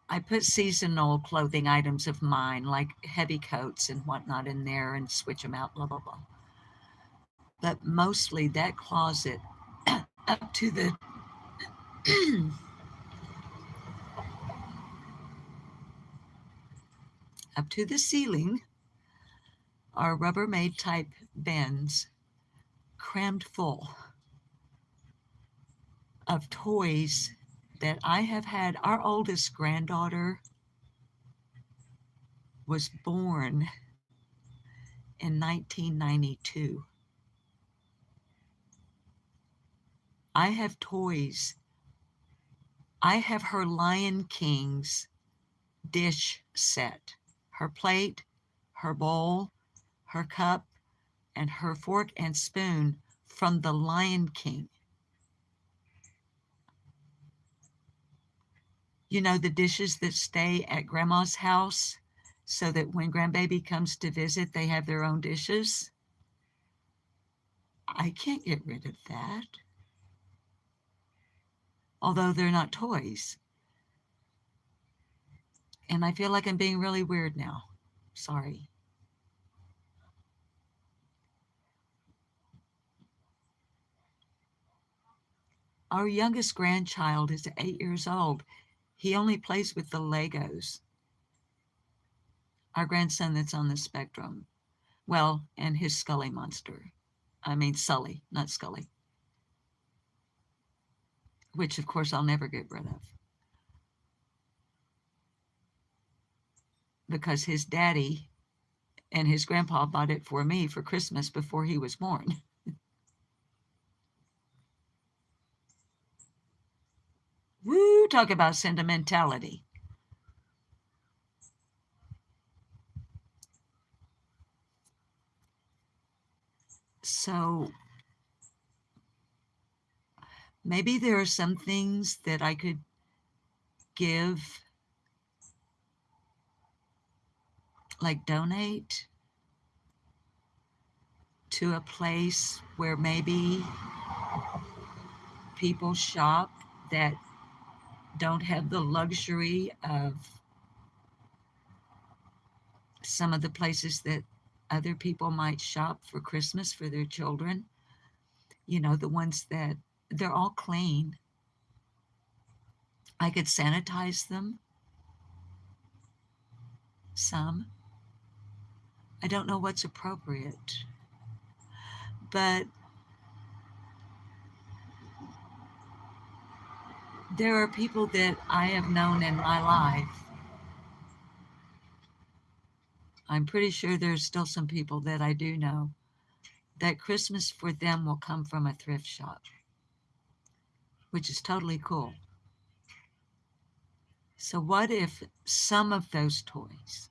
I put seasonal clothing items of mine, like heavy coats and whatnot, in there and switch them out, blah, blah, blah. But mostly that closet up to the up to the ceiling are Rubbermaid type bins crammed full of toys that I have had. Our oldest granddaughter was born in 1992. I have toys. I have her Lion King's dish set, her plate, her bowl, her cup, and her fork and spoon from the Lion King. You know, the dishes that stay at grandma's house so that when grandbaby comes to visit, they have their own dishes. I can't get rid of that. Although they're not toys. And I feel like I'm being really weird now. Sorry. Our youngest grandchild is 8 years old. He only plays with the Legos. Our grandson that's on the spectrum. Well, and his Scully monster. I mean, Sully, not Scully. Which, of course, I'll never get rid of. Because his daddy and his grandpa bought it for me for Christmas before he was born. Woo, talk about sentimentality. So maybe there are some things that I could give, like donate to a place where maybe people shop that don't have the luxury of some of the places that other people might shop for Christmas for their children. You know, the ones that they're all clean. I could sanitize them, some. I don't know what's appropriate. But there are people that I have known in my life. I'm pretty sure there's still some people that I do know that Christmas for them will come from a thrift shop, which is totally cool. So, what if some of those toys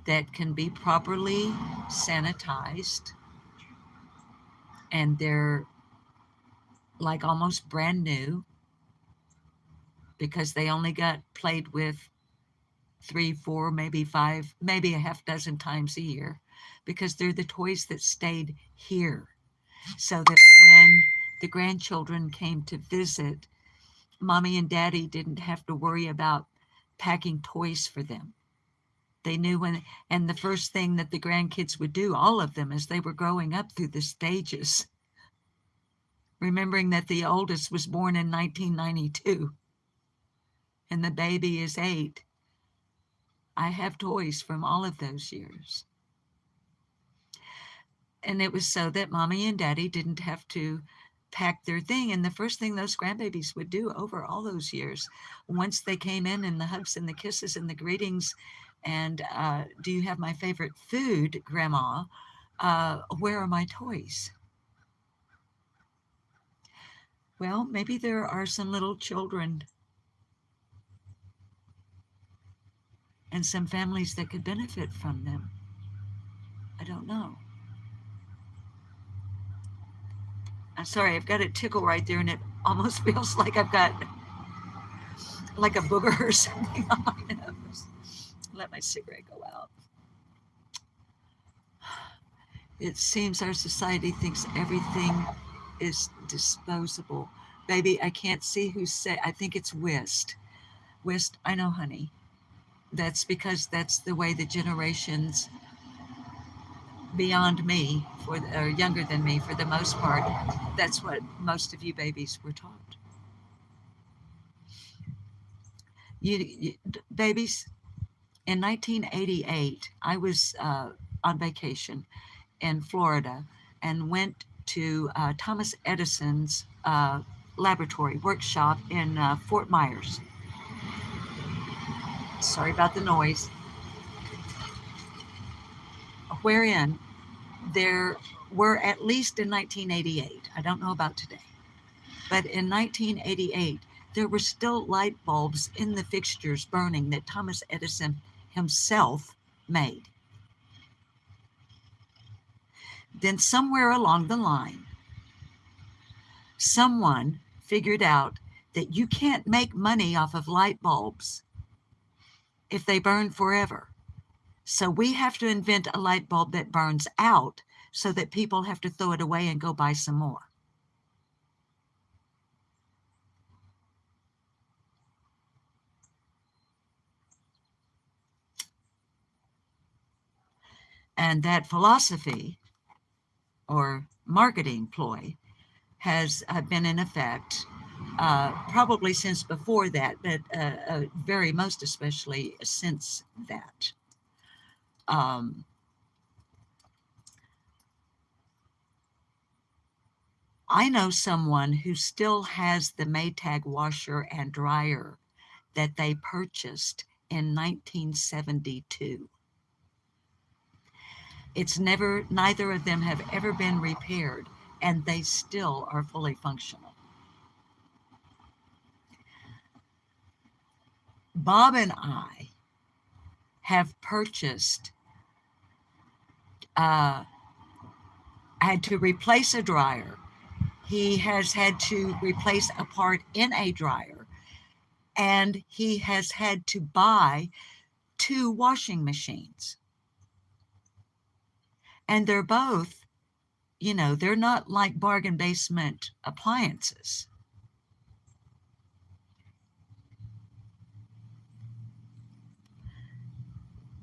that can be properly sanitized and they're like almost brand new because they only got played with 3, 4, maybe 5, maybe a half dozen times a year, because they're the toys that stayed here, so that when the grandchildren came to visit, mommy and daddy didn't have to worry about packing toys for them. They knew when, and the first thing that the grandkids would do, all of them, as they were growing up through the stages, remembering that the oldest was born in 1992 and the baby is 8. I have toys from all of those years. And it was so that mommy and daddy didn't have to pack their thing. And the first thing those grandbabies would do over all those years, once they came in and the hugs and the kisses and the greetings, and do you have my favorite food, Grandma? Where are my toys? Well, maybe there are some little children and some families that could benefit from them. I don't know. I'm sorry, I've got a tickle right there, and it almost feels like I've got like a booger or something on my nose. Let my cigarette go out. It seems our society thinks everything is disposable. Baby, I can't see who said, I think it's Whist. Whist, I know, honey. That's because that's the way the generations beyond me, or younger than me for the most part, that's what most of you babies were taught. Babies, in 1988, I was on vacation in Florida and went to Thomas Edison's laboratory workshop in Fort Myers. Sorry about the noise. Wherein there were, at least in 1988, I don't know about today, but in 1988, there were still light bulbs in the fixtures burning that Thomas Edison himself made. Then somewhere along the line, someone figured out that you can't make money off of light bulbs if they burn forever. So we have to invent a light bulb that burns out so that people have to throw it away and go buy some more. And that philosophy or marketing ploy has been in effect probably since before that, but very most especially since that. I know someone who still has the Maytag washer and dryer that they purchased in 1972. Neither of them have ever been repaired, and they still are fully functional. Bob and I have purchased, had to replace a dryer. He has had to replace a part in a dryer, and he has had to buy 2 washing machines. And they're both, they're not like bargain basement appliances.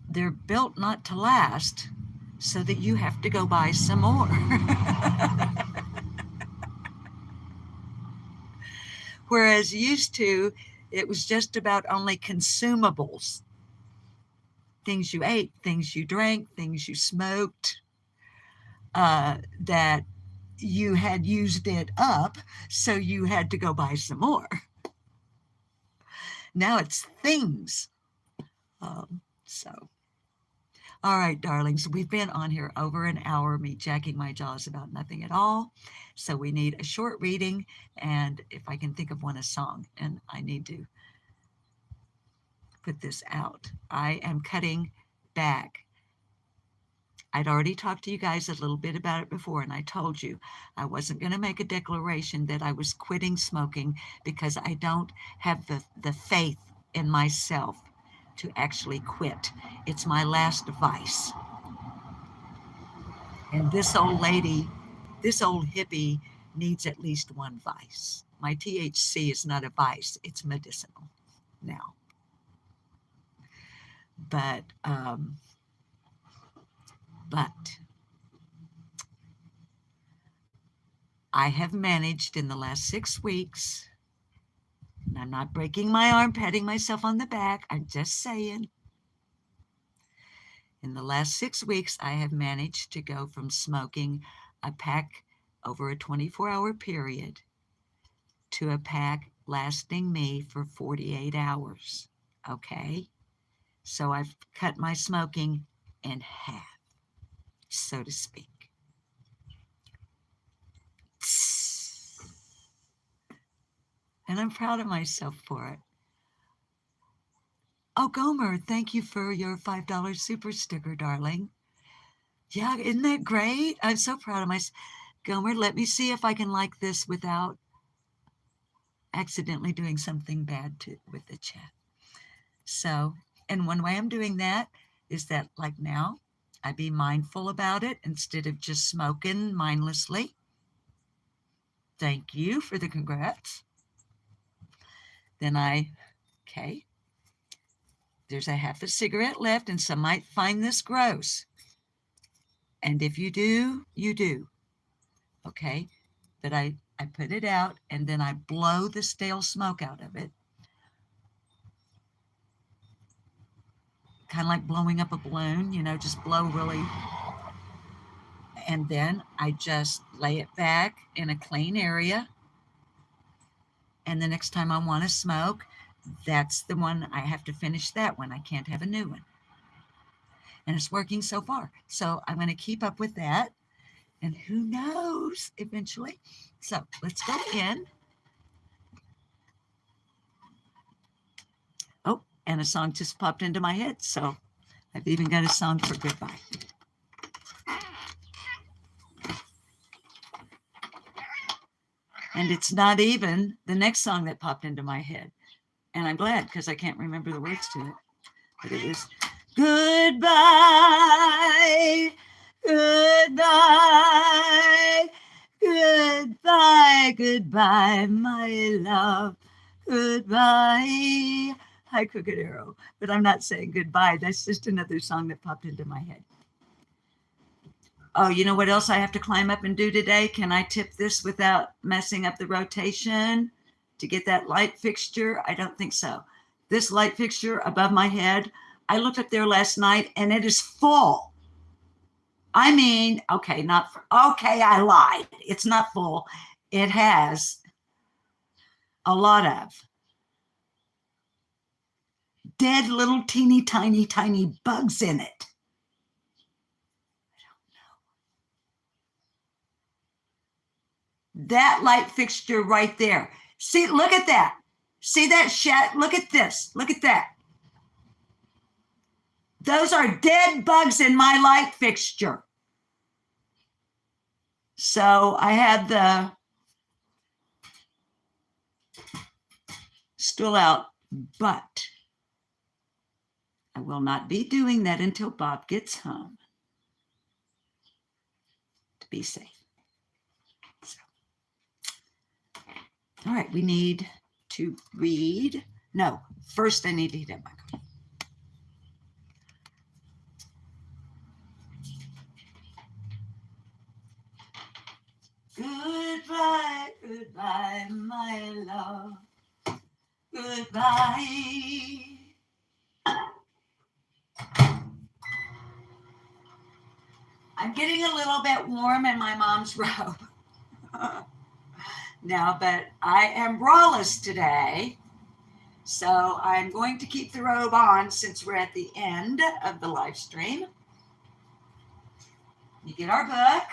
They're built not to last, so that you have to go buy some more. Whereas used to, it was just about only consumables. Things you ate, things you drank, things you smoked, that you had used it up, so you had to go buy some more. Now it's things. So, all right, darlings, we've been on here over an hour, me jacking my jaws about nothing at all. So we need a short reading, and if I can think of one, a song, and I need to put this out. I am cutting back. I'd already talked to you guys a little bit about it before, and I told you I wasn't going to make a declaration that I was quitting smoking because I don't have the faith in myself to actually quit. It's my last vice. And this old lady, this old hippie needs at least one vice. My THC is not a vice, it's medicinal now. But I have managed in the last 6 weeks, and I'm not breaking my arm, patting myself on the back, I'm just saying. In the last 6 weeks, I have managed to go from smoking a pack over a 24-hour period to a pack lasting me for 48 hours. Okay? So I've cut my smoking in half, so to speak. And I'm proud of myself for it. Oh, Gomer, thank you for your $5 super sticker, darling. Yeah, isn't that great? I'm so proud of myself. Gomer, let me see if I can like this without accidentally doing something bad with the chat. So, and one way I'm doing that is that, like now, I be mindful about it instead of just smoking mindlessly. Thank you for the congrats. Then okay, there's a half a cigarette left, and some might find this gross. And if you do, you do. Okay, but I put it out, and then I blow the stale smoke out of it. Kind of like blowing up a balloon, just blow really. And then I just lay it back in a clean area. And the next time I want to smoke, that's the one I have to finish that one. I can't have a new one. And it's working so far. So I'm going to keep up with that. And who knows, eventually. So let's go in. Oh, and a song just popped into my head. So I've even got a song for goodbye. And it's not even the next song that popped into my head. And I'm glad because I can't remember the words to it. But it was goodbye, goodbye, goodbye, goodbye, my love, goodbye. Hi, Crooked Arrow. But I'm not saying goodbye. That's just another song that popped into my head. Oh, you know what else I have to climb up and do today? Can I tip this without messing up the rotation to get that light fixture? I don't think so. This light fixture above my head, I looked up there last night and it is full. I mean, okay, I lied. It's not full. It has a lot of dead little teeny tiny bugs in it. That light fixture right there. See, look at that. See that shed? Look at this. Look at that. Those are dead bugs in my light fixture. So I had the stool out, but I will not be doing that until Bob gets home to be safe. So, all right, we need to read. No, first I need to heat up my coffee. Goodbye, goodbye, my love. goodbye. I'm getting a little bit warm in my mom's robe now, but I am braless today. So I'm going to keep the robe on since we're at the end of the live stream. You get our book.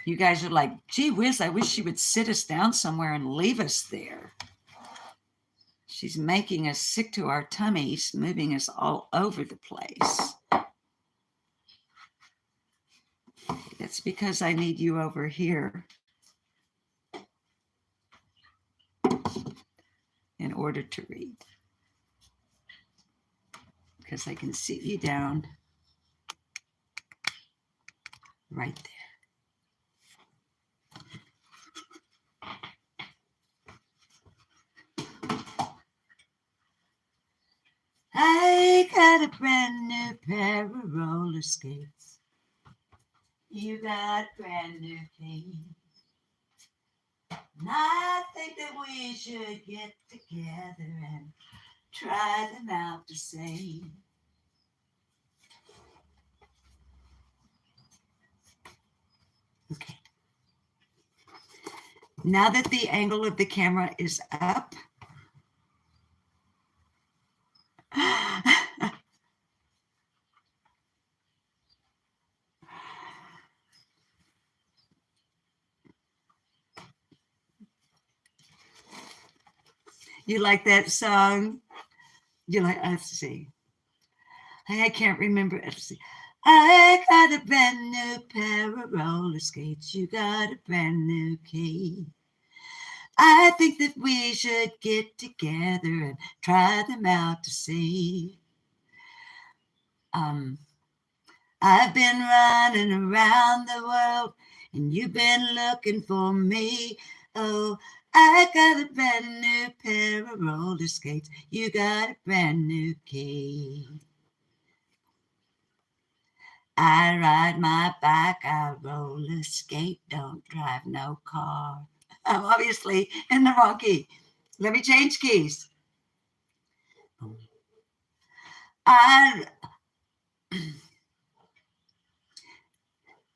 You guys are like, gee whiz, I wish she would sit us down somewhere and leave us there. She's making us sick to our tummies, moving us all over the place. That's because I need you over here in order to read. Because I can sit you down right there. I got a brand new pair of roller skates. You got brand new feet. And I think that we should get together and try them out to see. Okay. Now that the angle of the camera is up, you like that song? You like, let's see. I can't remember. Let's see. I got a brand new pair of roller skates. You got a brand new key. I think that we should get together and try them out to see. I've been running around the world and you've been looking for me. Oh, I got a brand new pair of roller skates. You got a brand new key. I ride my bike, I roller skate, don't drive no car. I'm obviously in the wrong key. Let me change keys. I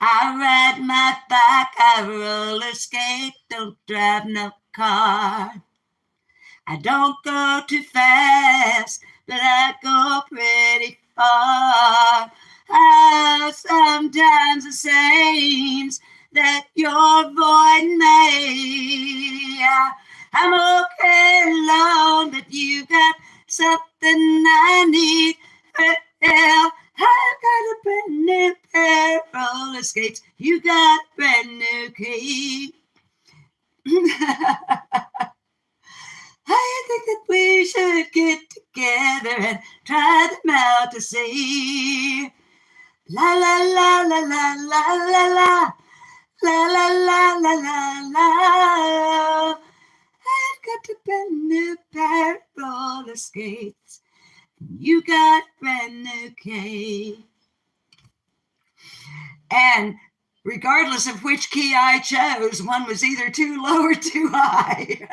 ride my bike, I roller skate, don't drive no car. I don't go too fast, but I go pretty far. Sometimes it seems that you're avoiding me. I'm okay alone, but you got something I need. Well, I've got a brand new pair of roller skates. You got a brand new key. I think that we should get together and try them out to see. La la la la la la la la la la la la la la. I've got a brand new pair of roller skates. You got brand new key. And regardless of which key I chose, one was either too low or too high.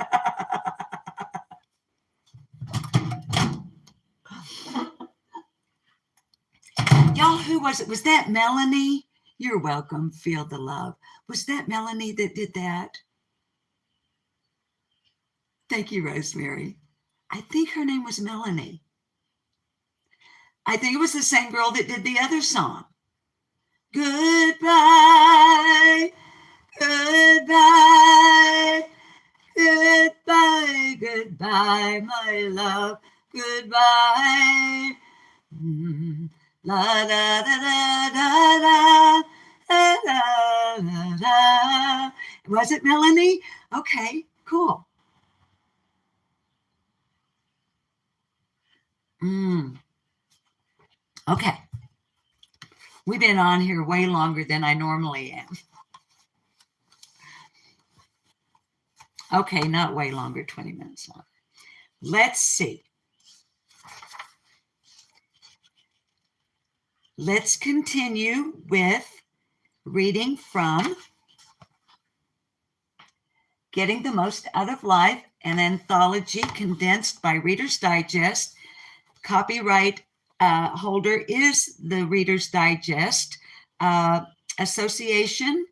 Y'all, who was it? Was that Melanie? You're welcome. Feel the love. Was that Melanie that did that? Thank you, Rosemary. I think her name was Melanie. I think it was the same girl that did the other song. Goodbye, goodbye, goodbye, goodbye, my love, goodbye. La da da da da da da da da. Was it Melanie? Okay, cool. Okay. We've been on here way longer than I normally am. Okay, not way longer, 20 minutes longer. Let's see. Let's continue with reading from Getting the Most Out of Life, an anthology condensed by Reader's Digest. Copyright holder is the Reader's Digest Association.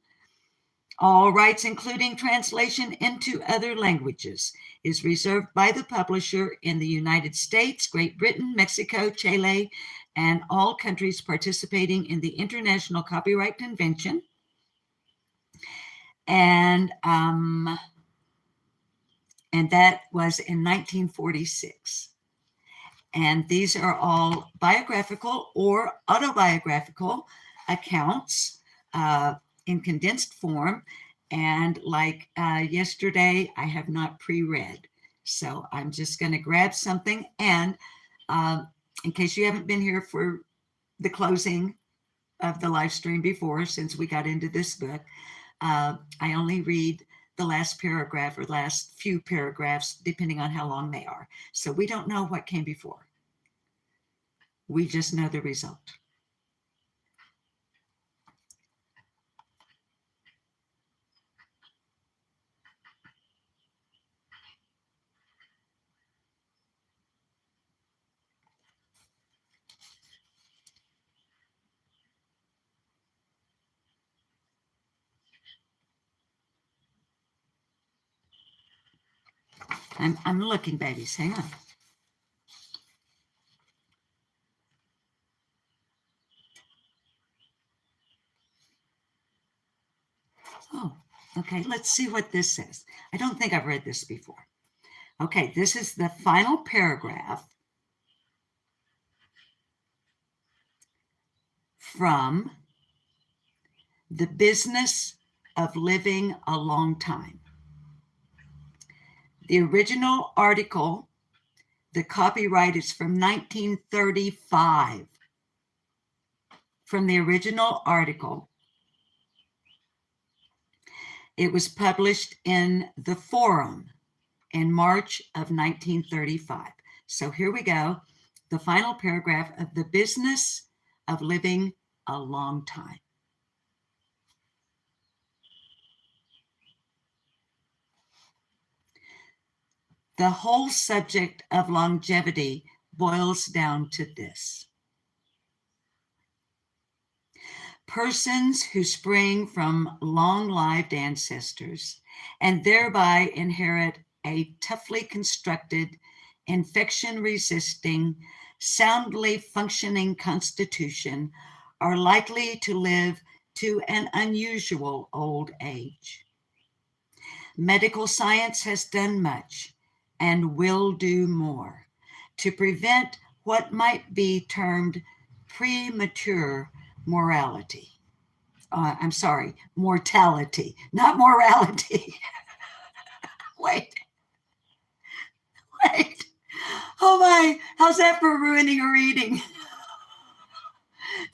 All rights, including translation into other languages, is reserved by the publisher in the United States, Great Britain, Mexico, Chile, and all countries participating in the International Copyright Convention. And that was in 1946. And these are all biographical or autobiographical accounts in condensed form. And like yesterday, I have not pre-read. So I'm just going to grab something. And in case you haven't been here for the closing of the live stream before, since we got into this book, I only read the last paragraph or last few paragraphs, depending on how long they are. So we don't know what came before. We just know the result. I'm looking, babies. Hang on. Oh, okay. Let's see what this says. I don't think I've read this before. Okay, this is the final paragraph from The Business of Living a Long Time. The original article, the copyright is from 1935. From the original article, it was published in the Forum in March of 1935. So here we go. The final paragraph of The Business of Living a Long Time. The whole subject of longevity boils down to this. Persons who spring from long-lived ancestors and thereby inherit a toughly constructed, infection-resisting, soundly functioning constitution are likely to live to an unusual old age. Medical science has done much and will do more to prevent what might be termed premature mortality, not morality. Wait. Oh my, how's that for ruining a reading?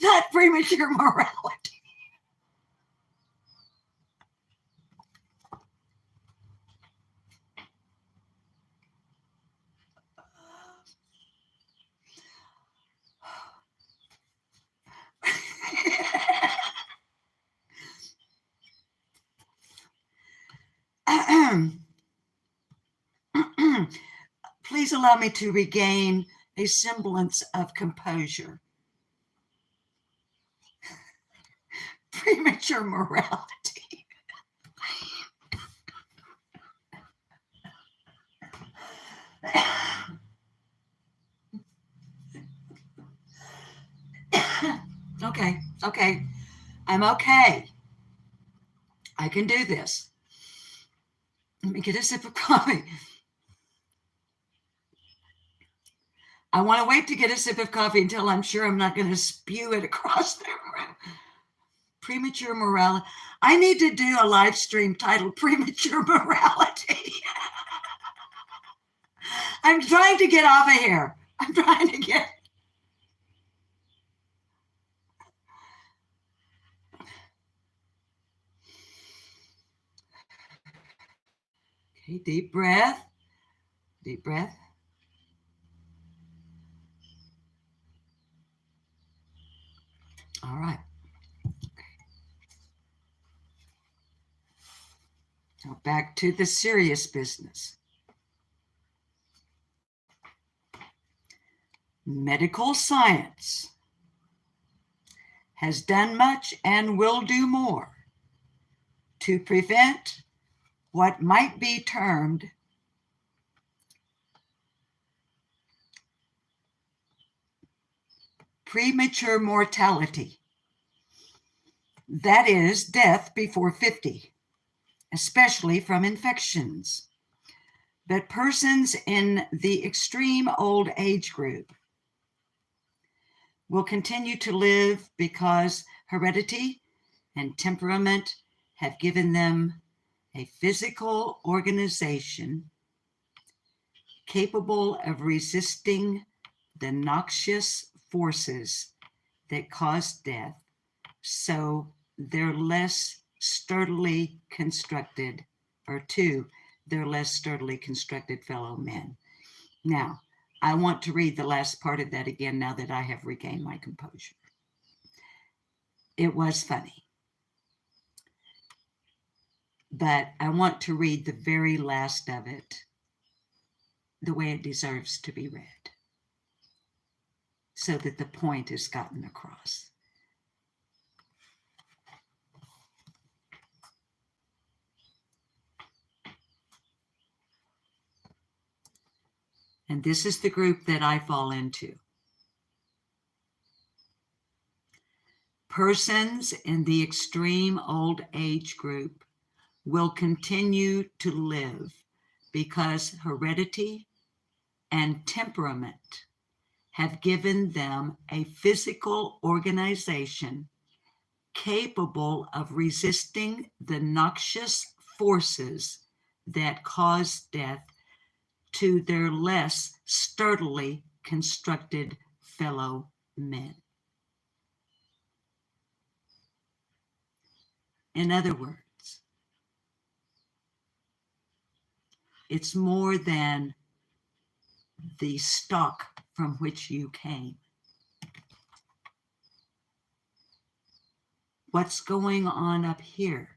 Not premature morality. Please allow me to regain a semblance of composure. Premature morality. Okay. I'm okay. I can do this. Let me get a sip of coffee. I want to wait to get a sip of coffee until I'm sure I'm not going to spew it across the room. Premature morality. I need to do a live stream titled Premature Morality. I'm trying to get off of here. Okay, deep breath. Deep breath. back to the serious business. Medical science has done much and will do more to prevent what might be termed premature mortality. That is, death before 50, especially from infections. But persons in the extreme old age group will continue to live because heredity and temperament have given them a physical organization capable of resisting the noxious forces that cause death, so they're less sturdily constructed, or to their less sturdily constructed fellow men. Now, I want to read the last part of that again now that I have regained my composure. It was funny, but I want to read the very last of it the way it deserves to be read, so that the point is gotten across. And this is the group that I fall into. Persons in the extreme old age group will continue to live because heredity and temperament have given them a physical organization capable of resisting the noxious forces that cause death to their less sturdily constructed fellow men. In other words, it's more than the stock from which you came. What's going on up here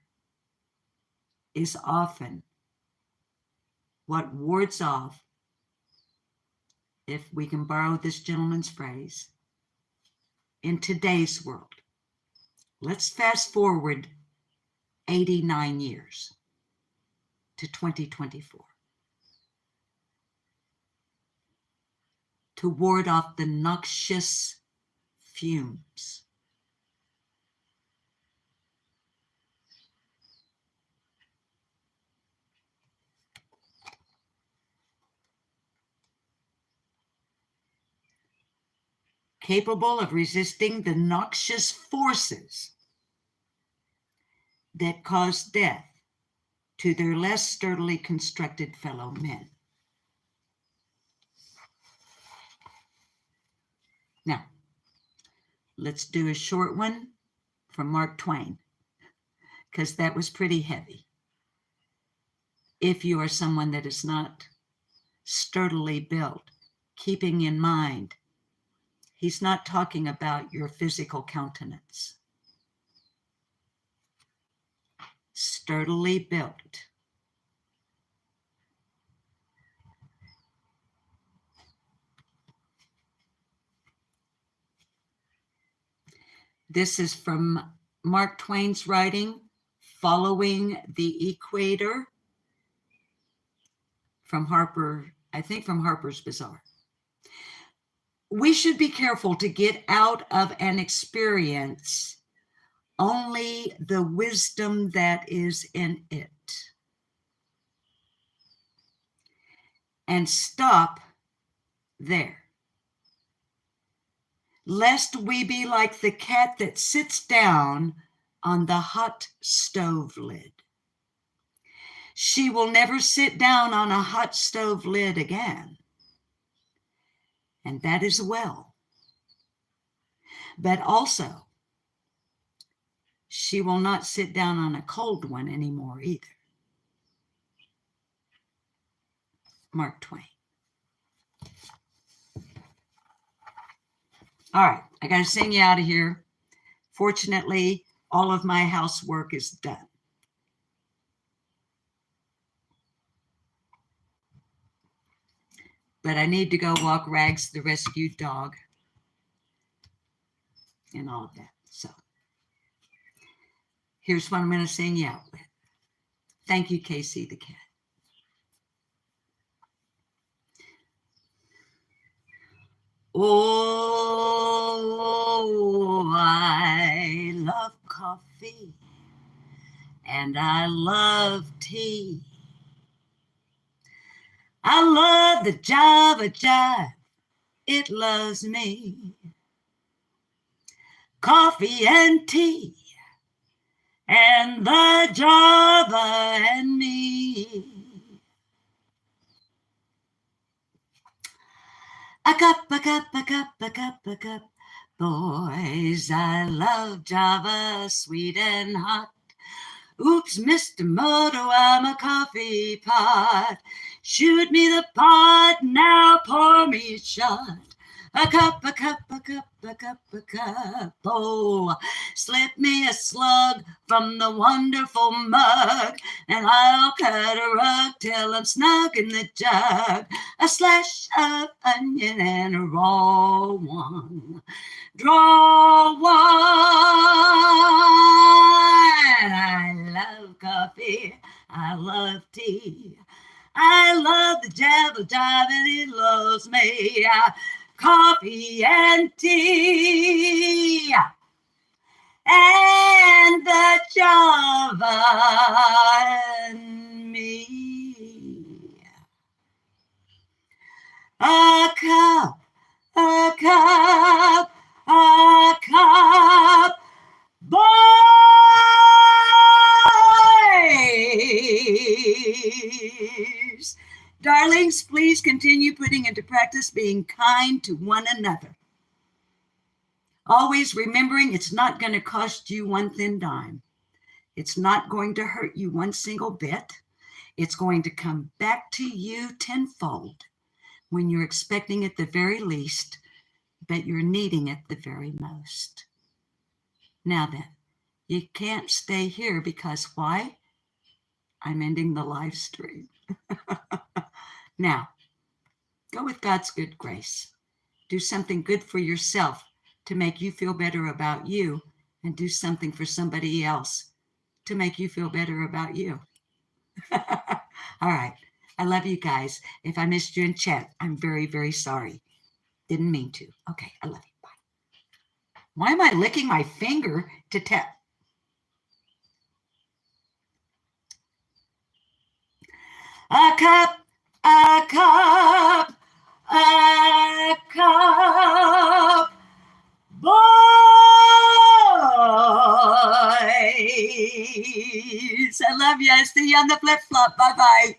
is often what wards off, if we can borrow this gentleman's phrase, in today's world. Let's fast forward 89 years to 2024. To ward off the noxious fumes. Capable of resisting the noxious forces that cause death to their less sturdily constructed fellow men. Now, let's do a short one from Mark Twain, because that was pretty heavy. If you are someone that is not sturdily built, keeping in mind, he's not talking about your physical countenance. Sturdily built. This is from Mark Twain's writing, Following the Equator, from Harper, I think from Harper's Bazaar. We should be careful to get out of an experience only the wisdom that is in it, and stop there, lest we be like the cat that sits down on the hot stove lid. She will never sit down on a hot stove lid again, and that is well. But also, she will not sit down on a cold one anymore either. Mark Twain. All right, I got to sing you out of here. Fortunately, all of my housework is done. But I need to go walk Rags, the rescued dog, and all of that. So here's what I'm going to sing you out with. Thank you, Casey the cat. Oh, I love coffee and I love tea. I love the Java jive, it loves me. Coffee and tea and the Java and me. A cup, a cup, a cup, a cup, a cup. Boys, I love Java, sweet and hot. Oops, Mr. Moto, I'm a coffee pot. Shoot me the pot, now pour me a shot. A cup, a cup, a cup, a cup, a cup. Oh, slip me a slug from the wonderful mug, and I'll cut a rug till I'm snug in the jug. A slash of onion and a raw one. Draw one. I love coffee. I love tea. I love the Java jive and it loves me. Coffee and tea and the Java and me. A cup, a cup, a cup, boys. Darlings, please continue putting into practice being kind to one another. Always remembering it's not going to cost you one thin dime. It's not going to hurt you one single bit. It's going to come back to you tenfold when you're expecting it the very least, but you're needing it the very most. Now then, you can't stay here because why? I'm ending the live stream. Now, go with God's good grace. Do something good for yourself to make you feel better about you, and do something for somebody else to make you feel better about you. All right. I love you guys. If I missed you in chat, I'm very, very sorry. Didn't mean to. Okay, I love you. Bye. Why am I licking my finger to tap? A cup, a cup, a cup, boys. I love you. I see you on the flip-flop. Bye-bye.